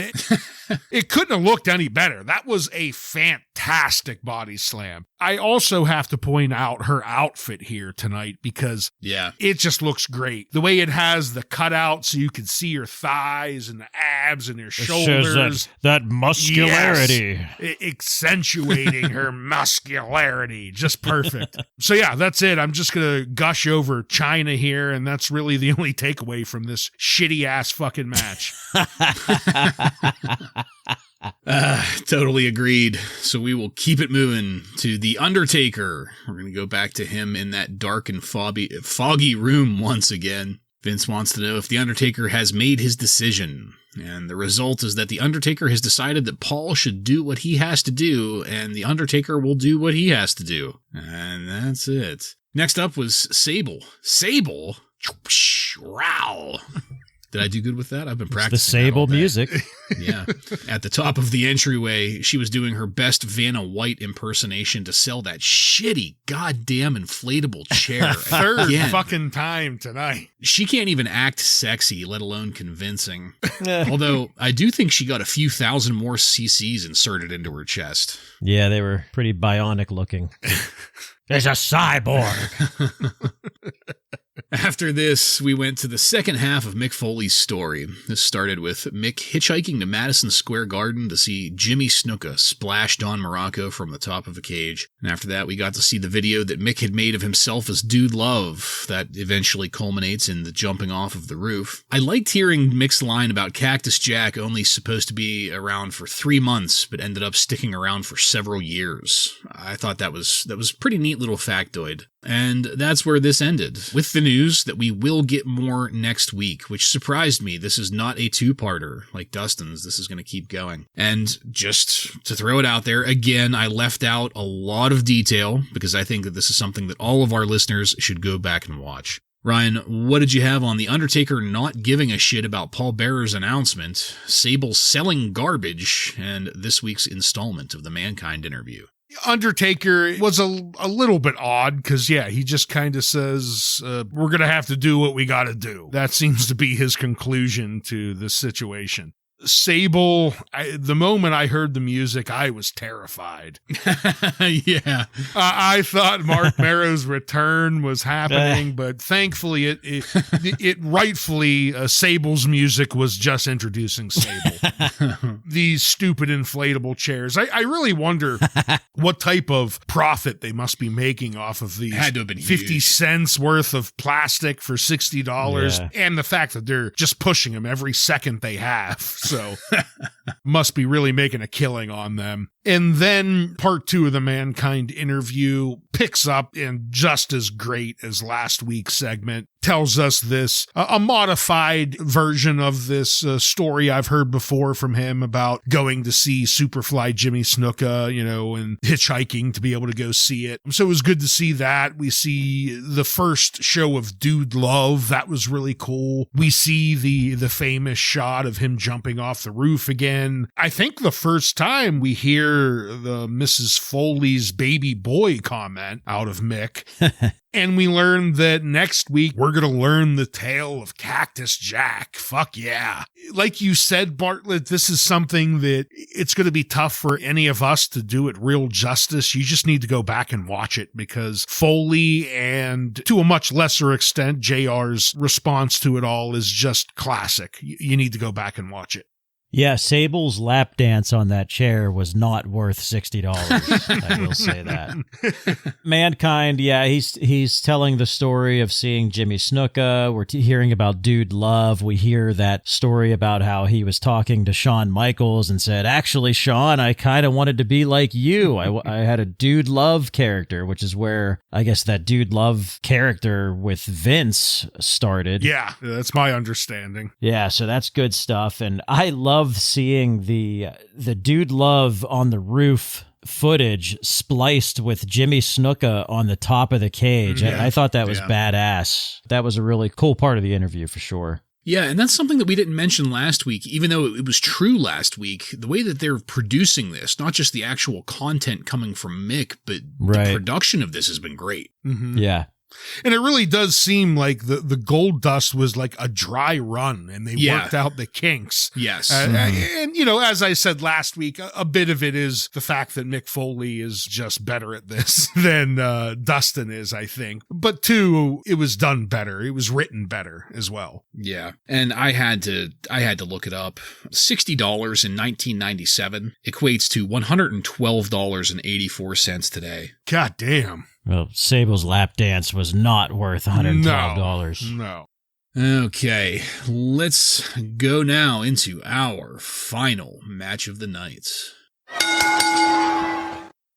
It couldn't have looked any better. That was a fantastic body slam. I also have to point out her outfit here tonight because it just looks great. The way it has the cutout so you can see her thighs and the abs and her shoulders. That muscularity. Yes, accentuating her muscularity. Just perfect. So yeah, that's it. I'm just going to gush over Chyna here, and that's really the only takeaway from this shitty-ass fucking match. Totally agreed. So we will keep it moving to The Undertaker. We're going to go back to him in that dark and foggy room once again. Vince wants to know if The Undertaker has made his decision. And the result is that The Undertaker has decided that Paul should do what he has to do, and The Undertaker will do what he has to do. And that's it. Next up was Sable. Sable? Wow. Did I do good with that? I've been practicing. The Sable music. Yeah. At the top of the entryway, she was doing her best Vanna White impersonation to sell that shitty goddamn inflatable chair. Third fucking time tonight. She can't even act sexy, let alone convincing. Although, I do think she got a few thousand more CCs inserted into her chest. Yeah, they were pretty bionic looking. There's a cyborg. After this, we went to the second half of Mick Foley's story. This started with Mick hitchhiking to Madison Square Garden to see Jimmy Snuka splash Don Morocco from the top of a cage. And after that, we got to see the video that Mick had made of himself as Dude Love that eventually culminates in the jumping off of the roof. I liked hearing Mick's line about Cactus Jack only supposed to be around for 3 months, but ended up sticking around for several years. I thought that was a pretty neat little factoid. And that's where this ended, with the news that we will get more next week, which surprised me. This is not a two-parter like Dustin's. This is going to keep going. And just to throw it out there, again, I left out a lot of detail because I think that this is something that all of our listeners should go back and watch. Ryan, what did you have on The Undertaker not giving a shit about Paul Bearer's announcement, Sable selling garbage, and this week's installment of the Mankind interview? Undertaker was a little bit odd because, he just kind of says, we're going to have to do what we got to do. That seems to be his conclusion to this situation. Sable, the moment I heard the music, I was terrified. Yeah. I thought Mark Merrow's return was happening, but thankfully it rightfully, Sable's music was just introducing Sable. These stupid inflatable chairs. I really wonder what type of profit they must be making off of these. Had to have been 50 huge. cents worth of plastic for $60, Yeah. and the fact that they're just pushing them every second they have. So must be really making a killing on them. And then part 2 of the Mankind interview picks up and just as great as last week's segment. Tells us this, a modified version of this story I've heard before from him about going to see Superfly Jimmy Snuka, and hitchhiking to be able to go see it. So it was good to see that. We see the first show of Dude Love. That was really cool. We see the famous shot of him jumping off the roof again. I think the first time we hear the Mrs. Foley's baby boy comment out of Mick. And we learned that next week we're going to learn the tale of Cactus Jack. Fuck yeah. Like you said, Bartlett, this is something that it's going to be tough for any of us to do it real justice. You just need to go back and watch it because Foley and to a much lesser extent, JR's response to it all is just classic. You need to go back and watch it. Yeah, Sable's lap dance on that chair was not worth $60. I will say that. Mankind, he's telling the story of seeing Jimmy Snuka. We're hearing about Dude Love. We hear that story about how he was talking to Shawn Michaels and said, actually, Shawn, I kind of wanted to be like you. I had a Dude Love character, which is where I guess that Dude Love character with Vince started. Yeah, that's my understanding. Yeah, so that's good stuff. And I love seeing the Dude Love on the roof footage spliced with Jimmy Snuka on the top of the cage. Yeah. I thought that was badass. That was a really cool part of the interview for sure. Yeah, and that's something that we didn't mention last week, even though it was true last week. The way that they're producing this, not just the actual content coming from Mick, but the production of this has been great. Mm-hmm. Yeah. And it really does seem like the Goldust was like a dry run and they worked out the kinks. Yes. And, as I said last week, a bit of it is the fact that Mick Foley is just better at this than Dustin is, I think. But 2, it was done better. It was written better as well. Yeah. And I had to look it up. $60 in 1997 equates to $112.84 today. God damn. Well, Sable's lap dance was not worth $112. No. Okay, let's go now into our final match of the night.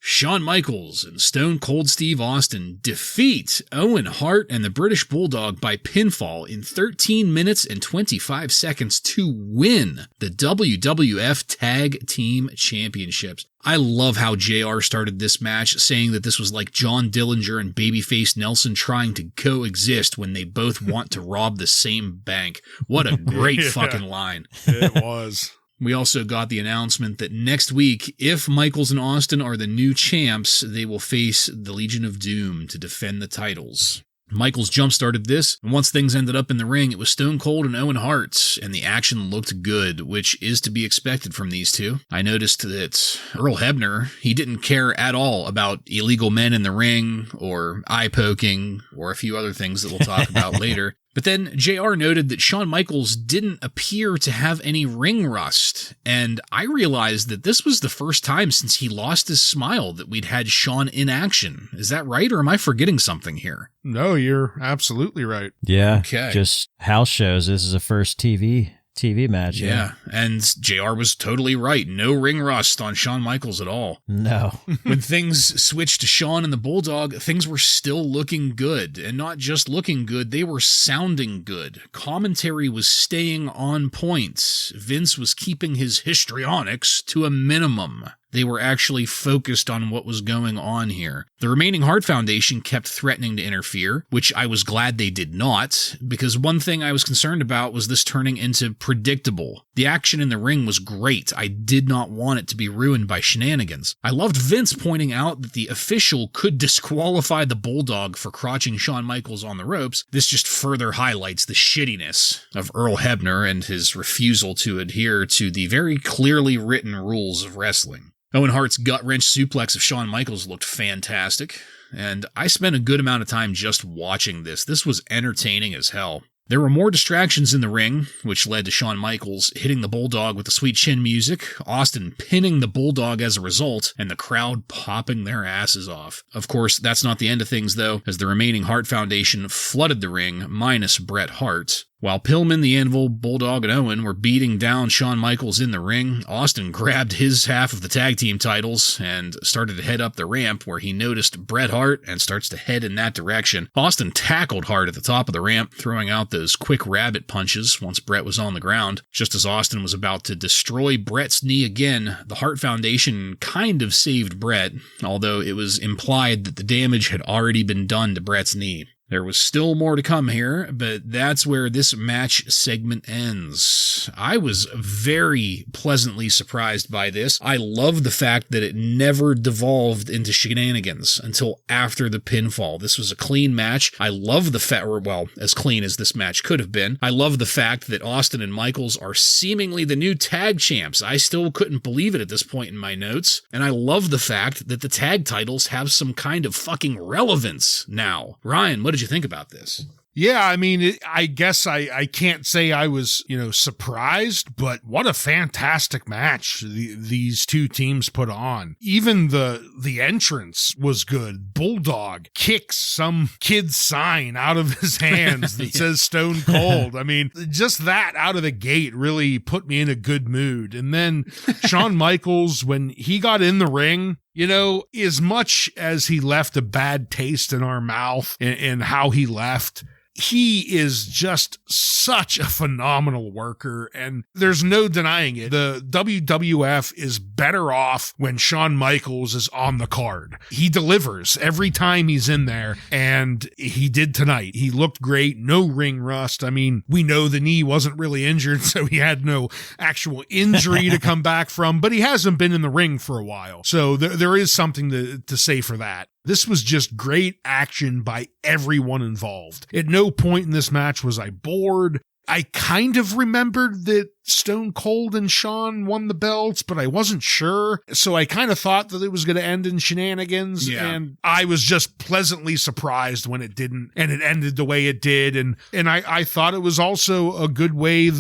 Shawn Michaels and Stone Cold Steve Austin defeat Owen Hart and the British Bulldog by pinfall in 13 minutes and 25 seconds to win the WWF Tag Team Championships. I love how JR started this match, saying that this was like John Dillinger and Babyface Nelson trying to coexist when they both want to rob the same bank. What a great fucking line. It was. We also got the announcement that next week, if Michaels and Austin are the new champs, they will face the Legion of Doom to defend the titles. Michaels jump-started this, and once things ended up in the ring, it was Stone Cold and Owen Hart, and the action looked good, which is to be expected from these two. I noticed that Earl Hebner, he didn't care at all about illegal men in the ring, or eye-poking, or a few other things that we'll talk about later. But then JR noted that Shawn Michaels didn't appear to have any ring rust, and I realized that this was the first time since he lost his smile that we'd had Shawn in action. Is that right, or am I forgetting something here? No, you're absolutely right. Yeah, Okay. just house shows. This is a first TV TV match. Yeah, and JR was totally right. No ring rust on Shawn Michaels at all. No. When things switched to Shawn and the Bulldog, things were still looking good. And not just looking good, they were sounding good. Commentary was staying on point. Vince was keeping his histrionics to a minimum. They were actually focused on what was going on here. The remaining Hart Foundation kept threatening to interfere, which I was glad they did not, because one thing I was concerned about was this turning into predictable. The action in the ring was great. I did not want it to be ruined by shenanigans. I loved Vince pointing out that the official could disqualify the Bulldog for crotching Shawn Michaels on the ropes. This just further highlights the shittiness of Earl Hebner and his refusal to adhere to the very clearly written rules of wrestling. Owen Hart's gut-wrench suplex of Shawn Michaels looked fantastic, and I spent a good amount of time just watching this. This was entertaining as hell. There were more distractions in the ring, which led to Shawn Michaels hitting the Bulldog with the sweet chin music, Austin pinning the Bulldog as a result, and the crowd popping their asses off. Of course, that's not the end of things, though, as the remaining Hart Foundation flooded the ring, minus Bret Hart. While Pillman, the Anvil, Bulldog, and Owen were beating down Shawn Michaels in the ring, Austin grabbed his half of the tag team titles and started to head up the ramp where he noticed Bret Hart and starts to head in that direction. Austin tackled Hart at the top of the ramp, throwing out those quick rabbit punches once Bret was on the ground. Just as Austin was about to destroy Bret's knee again, the Hart Foundation kind of saved Bret, although it was implied that the damage had already been done to Bret's knee. There was still more to come here, but that's where this match segment ends. I was very pleasantly surprised by this. I love the fact that it never devolved into shenanigans until after the pinfall. This was a clean match. I love the fact, well, as clean as this match could have been. I love the fact that Austin and Michaels are seemingly the new tag champs. I still couldn't believe it at this point in my notes. And I love the fact that the tag titles have some kind of fucking relevance now. Ryan, what did you think about this? Yeah, I mean, I guess I can't say I was, surprised, but what a fantastic match these two teams put on. Even the entrance was good. Bulldog kicks some kid's sign out of his hands that says Stone Cold. I mean, just that out of the gate really put me in a good mood. And then Shawn Michaels, when he got in the ring, as much as he left a bad taste in our mouth and how he left, he is just such a phenomenal worker, and there's no denying it. The WWF is better off when Shawn Michaels is on the card. He delivers every time he's in there, and he did tonight. He looked great, no ring rust. I mean, we know the knee wasn't really injured, so he had no actual injury to come back from, but he hasn't been in the ring for a while, so there is something to say for that. This was just great action by everyone involved. At no point in this match was I bored. I kind of remembered that Stone Cold and Shawn won the belts, but I wasn't sure. So I kind of thought that it was going to end in shenanigans. Yeah. And I was just pleasantly surprised when it didn't, and it ended the way it did. And I thought it was also a good way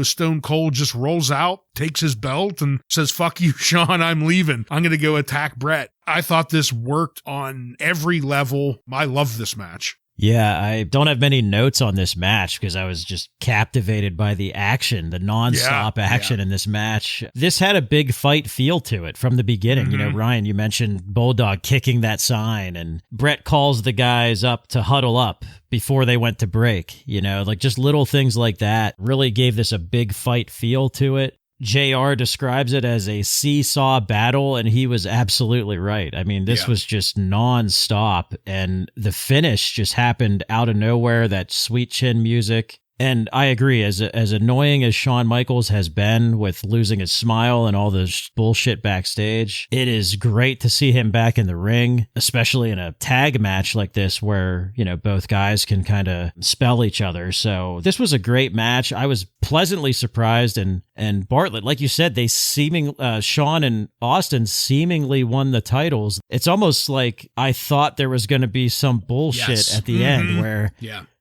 Stone Cold just rolls out, takes his belt and says, "Fuck you, Shawn, I'm leaving. I'm going to go attack Bret." I thought this worked on every level. I love this match. Yeah, I don't have many notes on this match because I was just captivated by the action, the nonstop action in this match. This had a big fight feel to it from the beginning. Mm-hmm. Ryan, you mentioned Bulldog kicking that sign, and Bret calls the guys up to huddle up before they went to break. Just little things like that really gave this a big fight feel to it. JR describes it as a seesaw battle, and he was absolutely right. I mean, this was just nonstop, and the finish just happened out of nowhere, that sweet chin music. And I agree, as annoying as Shawn Michaels has been with losing his smile and all the bullshit backstage, it is great to see him back in the ring, especially in a tag match like this where, both guys can kind of spell each other. So this was a great match. I was pleasantly surprised. And Bartlett, like you said, Shawn and Austin seemingly won the titles. It's almost like I thought there was going to be some bullshit at the end where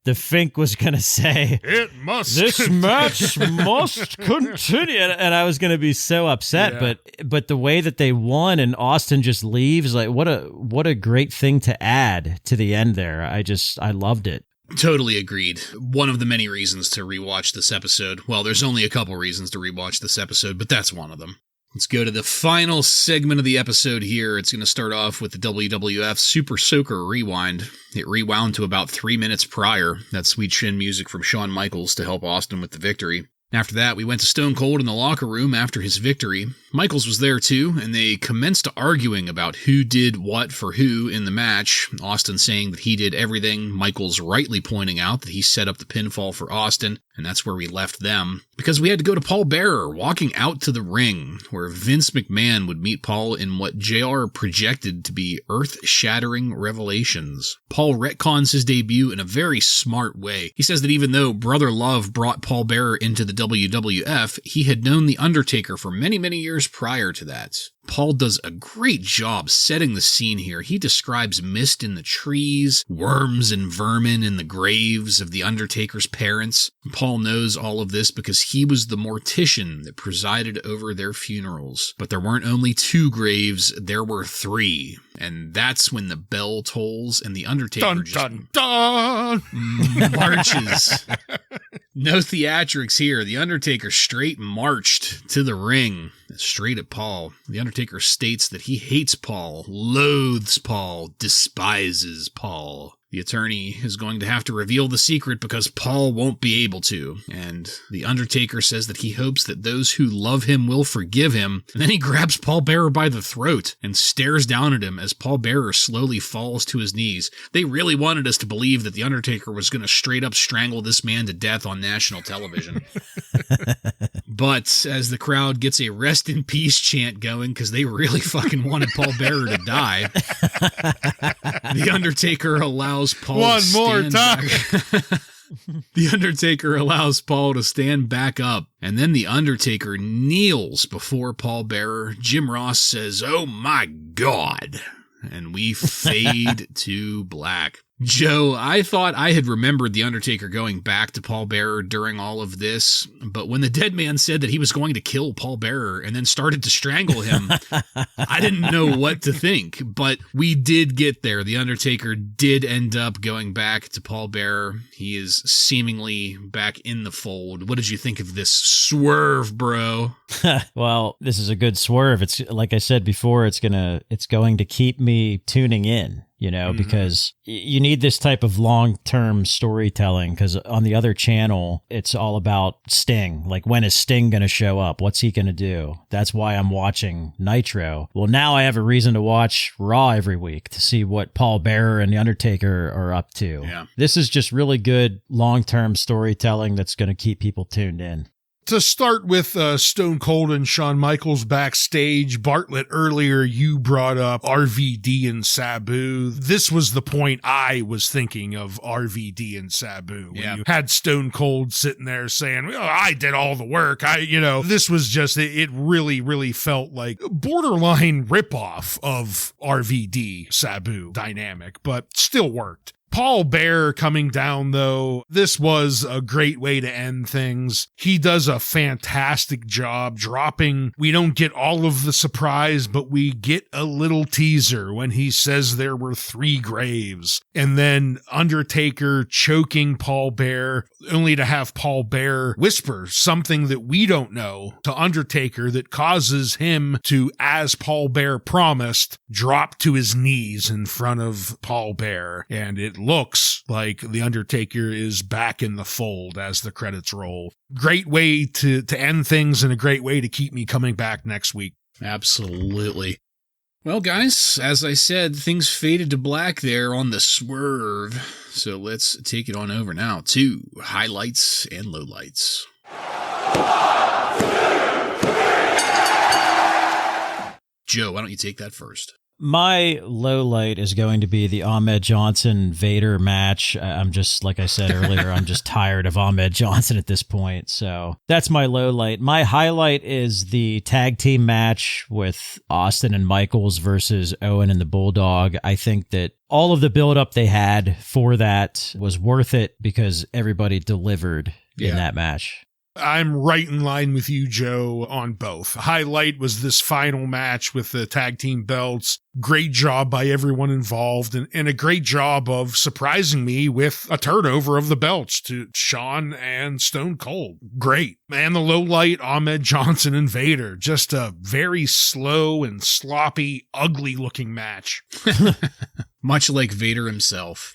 the Fink was going to say, this match must continue. And I was going to be so upset, but the way that they won and Austin just leaves, like what a great thing to add to the end there. I loved it. Totally agreed. One of the many reasons to rewatch this episode. Well, there's only a couple reasons to rewatch this episode, but that's one of them. Let's go to the final segment of the episode here. It's going to start off with the WWF Super Soaker Rewind. It rewound to about 3 minutes prior. That sweet chin music from Shawn Michaels to help Austin with the victory. After that, we went to Stone Cold in the locker room after his victory. Michaels was there too, and they commenced arguing about who did what for who in the match. Austin saying that he did everything, Michaels rightly pointing out that he set up the pinfall for Austin, and that's where we left them. Because we had to go to Paul Bearer, walking out to the ring, where Vince McMahon would meet Paul in what JR projected to be earth-shattering revelations. Paul retcons his debut in a very smart way. He says that even though Brother Love brought Paul Bearer into the WWF, he had known The Undertaker for many, many years prior to that. Paul does a great job setting the scene here. He describes mist in the trees, worms and vermin in the graves of The Undertaker's parents. Paul knows all of this because he was the mortician that presided over their funerals. But there weren't only 2 graves, there were 3. And that's when the bell tolls and The Undertaker marches. No theatrics here. The Undertaker straight marched to the ring, straight at Paul. The Undertaker states that he hates Paul, loathes Paul, despises Paul. The attorney is going to have to reveal the secret because Paul won't be able to. And The Undertaker says that he hopes that those who love him will forgive him. And then he grabs Paul Bearer by the throat and stares down at him as Paul Bearer slowly falls to his knees. They really wanted us to believe that The Undertaker was going to straight up strangle this man to death on national television. But as the crowd gets a rest in peace chant going because they really fucking wanted Paul Bearer to die, The Undertaker allows Paul One more time. The Undertaker allows Paul to stand back up, and then The Undertaker kneels before Paul Bearer. Jim Ross says, "Oh my God," and we fade to black. Joe, I thought I had remembered The Undertaker going back to Paul Bearer during all of this, but when the dead man said that he was going to kill Paul Bearer and then started to strangle him, I didn't know what to think, but we did get there. The Undertaker did end up going back to Paul Bearer. He is seemingly back in the fold. What did you think of this swerve, bro? Well, this is a good swerve. It's like I said before, it's going to keep me tuning in. Because you need this type of long-term storytelling, because on the other channel, it's all about Sting. Like, when is Sting going to show up? What's he going to do? That's why I'm watching Nitro. Well, now I have a reason to watch Raw every week to see what Paul Bearer and The Undertaker are up to. Yeah. This is just really good long-term storytelling that's going to keep people tuned in. To start with Stone Cold and Shawn Michaels backstage, Bartlett, earlier you brought up RVD and Sabu. This was the point I was thinking of RVD and Sabu. Yeah. When you had Stone Cold sitting there saying, "Oh, I did all the work." This was just, it really, really felt like borderline ripoff of RVD Sabu dynamic, but still worked. Paul Bearer coming down, though, this was a great way to end things. He does a fantastic job dropping. We don't get all of the surprise, but we get a little teaser when he says there were 3 graves. And then Undertaker choking Paul Bearer, only to have Paul Bearer whisper something that we don't know to Undertaker that causes him to, as Paul Bearer promised, drop to his knees in front of Paul Bearer. And it looks like The Undertaker is back in the fold as the credits roll. Great way to end things and a great way to keep me coming back next week. Absolutely. Well, guys, as I said, things faded to black there on the swerve. So let's take it on over now to highlights and lowlights. Joe, why don't you take that first? My low light is going to be the Ahmed Johnson Vader match. I'm just, like I said earlier, I'm just tired of Ahmed Johnson at this point. So that's my low light. My highlight is the tag team match with Austin and Michaels versus Owen and the Bulldog. I think that all of the buildup they had for that was worth it because everybody delivered in that match. I'm right in line with you, Joe, on both. Highlight was this final match with the tag team belts. Great job by everyone involved, and a great job of surprising me with a turnover of the belts to Shawn and Stone Cold. Great. And the low light, Ahmed Johnson and Vader. Just a very slow and sloppy, ugly looking match. Much like Vader himself.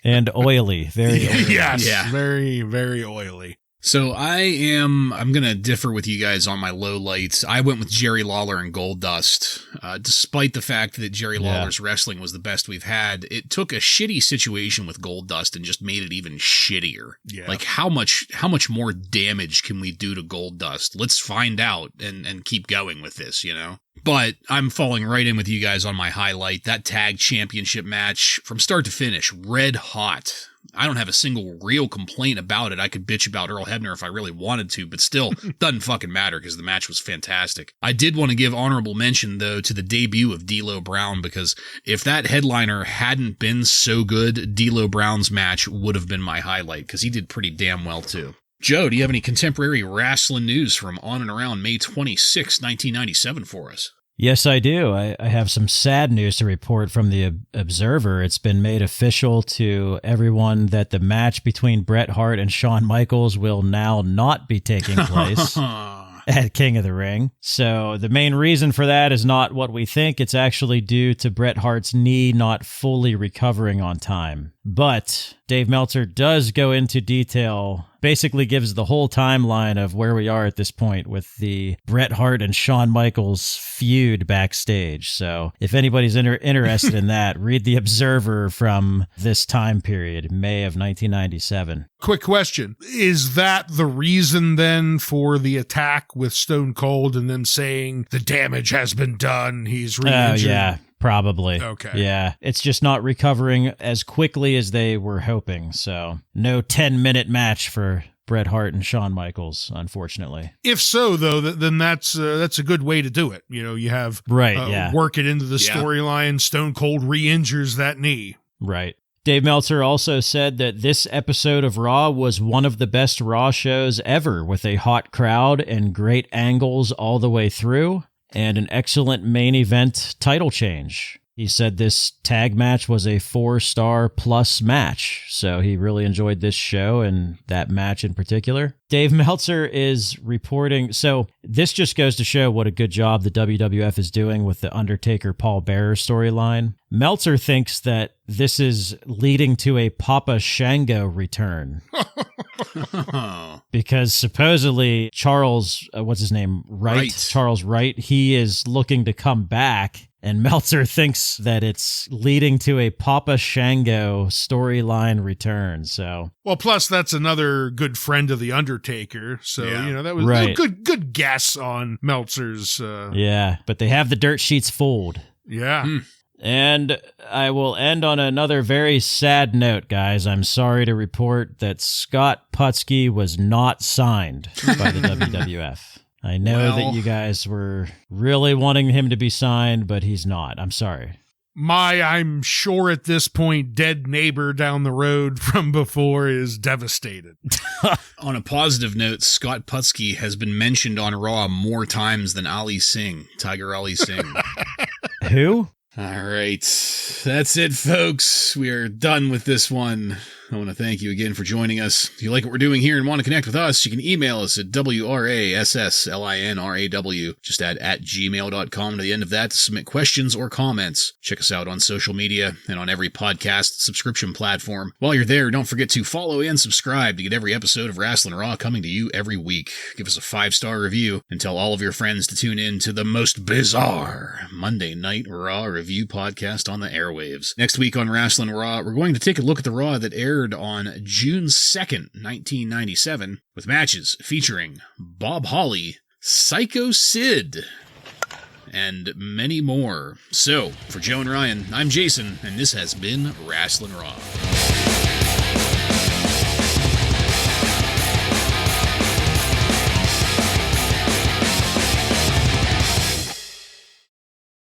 And oily. Very oily. Yes. Yeah. Very, very oily. So I'm going to differ with you guys on my low lights. I went with Jerry Lawler and Goldust. Despite the fact that Jerry Lawler's wrestling was the best we've had, it took a shitty situation with Goldust and just made it even shittier. Yeah. Like how much more damage can we do to Goldust? Let's find out and keep going with this, you know? But I'm falling right in with you guys on my highlight. That tag championship match from start to finish, red hot. I don't have a single real complaint about it. I could bitch about Earl Hebner if I really wanted to, but still, doesn't fucking matter because the match was fantastic. I did want to give honorable mention, though, to the debut of D'Lo Brown, because if that headliner hadn't been so good, D'Lo Brown's match would have been my highlight, because he did pretty damn well, too. Joe, do you have any contemporary wrestling news from on and around May 26, 1997 for us? Yes, I do. I have some sad news to report from the Observer. It's been made official to everyone that the match between Bret Hart and Shawn Michaels will now not be taking place at King of the Ring. So the main reason for that is not what we think. It's actually due to Bret Hart's knee not fully recovering on time. But Dave Meltzer does go into detail, basically gives the whole timeline of where we are at this point with the Bret Hart and Shawn Michaels feud backstage. So if anybody's interested in that, read The Observer from this time period, May of 1997. Quick question. Is that the reason then for the attack with Stone Cold and them saying the damage has been done? He's re-injured? Yeah. Probably. Okay. Yeah. It's just not recovering as quickly as they were hoping. So no 10-minute match for Bret Hart and Shawn Michaels, unfortunately. If so, though, then that's a good way to do it. You know, you have work it into the storyline. Stone Cold re-injures that knee. Right. Dave Meltzer also said that this episode of Raw was one of the best Raw shows ever, with a hot crowd and great angles all the way through, and an excellent main event title change. He said this tag match was a 4-star plus match, so he really enjoyed this show and that match in particular. Dave Meltzer is reporting, so this just goes to show what a good job the WWF is doing with the Undertaker-Paul Bearer storyline. Meltzer thinks that this is leading to a Papa Shango return. Because supposedly Charles, what's his name? Wright. Charles Wright, he is looking to come back. And Meltzer thinks that it's leading to a Papa Shango storyline return. So, well, plus that's another good friend of the Undertaker. So you know that was a good guess on Meltzer's. Yeah, but they have the dirt sheets full. Yeah. And I will end on another very sad note, guys. I'm sorry to report that Scott Putski was not signed by the WWF. I know that you guys were really wanting him to be signed, but he's not. I'm sorry. I'm sure at this point, dead neighbor down the road from before is devastated. On a positive note, Scott Putski has been mentioned on Raw more times than Ali Singh, Tiger Ali Singh. Who? All right. That's it, folks. We are done with this one. I want to thank you again for joining us. If you like what we're doing here and want to connect with us, you can email us at WRASSLINRAW. Just add @gmail.com to the end of that to submit questions or comments. Check us out on social media and on every podcast subscription platform. While you're there, don't forget to follow and subscribe to get every episode of Wrasslin Raw coming to you every week. Give us a 5-star review and tell all of your friends to tune in to the most bizarre Monday Night Raw review podcast on the airwaves. Next week on Wrasslin Raw, we're going to take a look at the Raw that aired on June 2nd, 1997, with matches featuring Bob Holly, Psycho Sid, and many more. So, for Joe and Ryan, I'm Jason, and this has been Wrasslin Raw.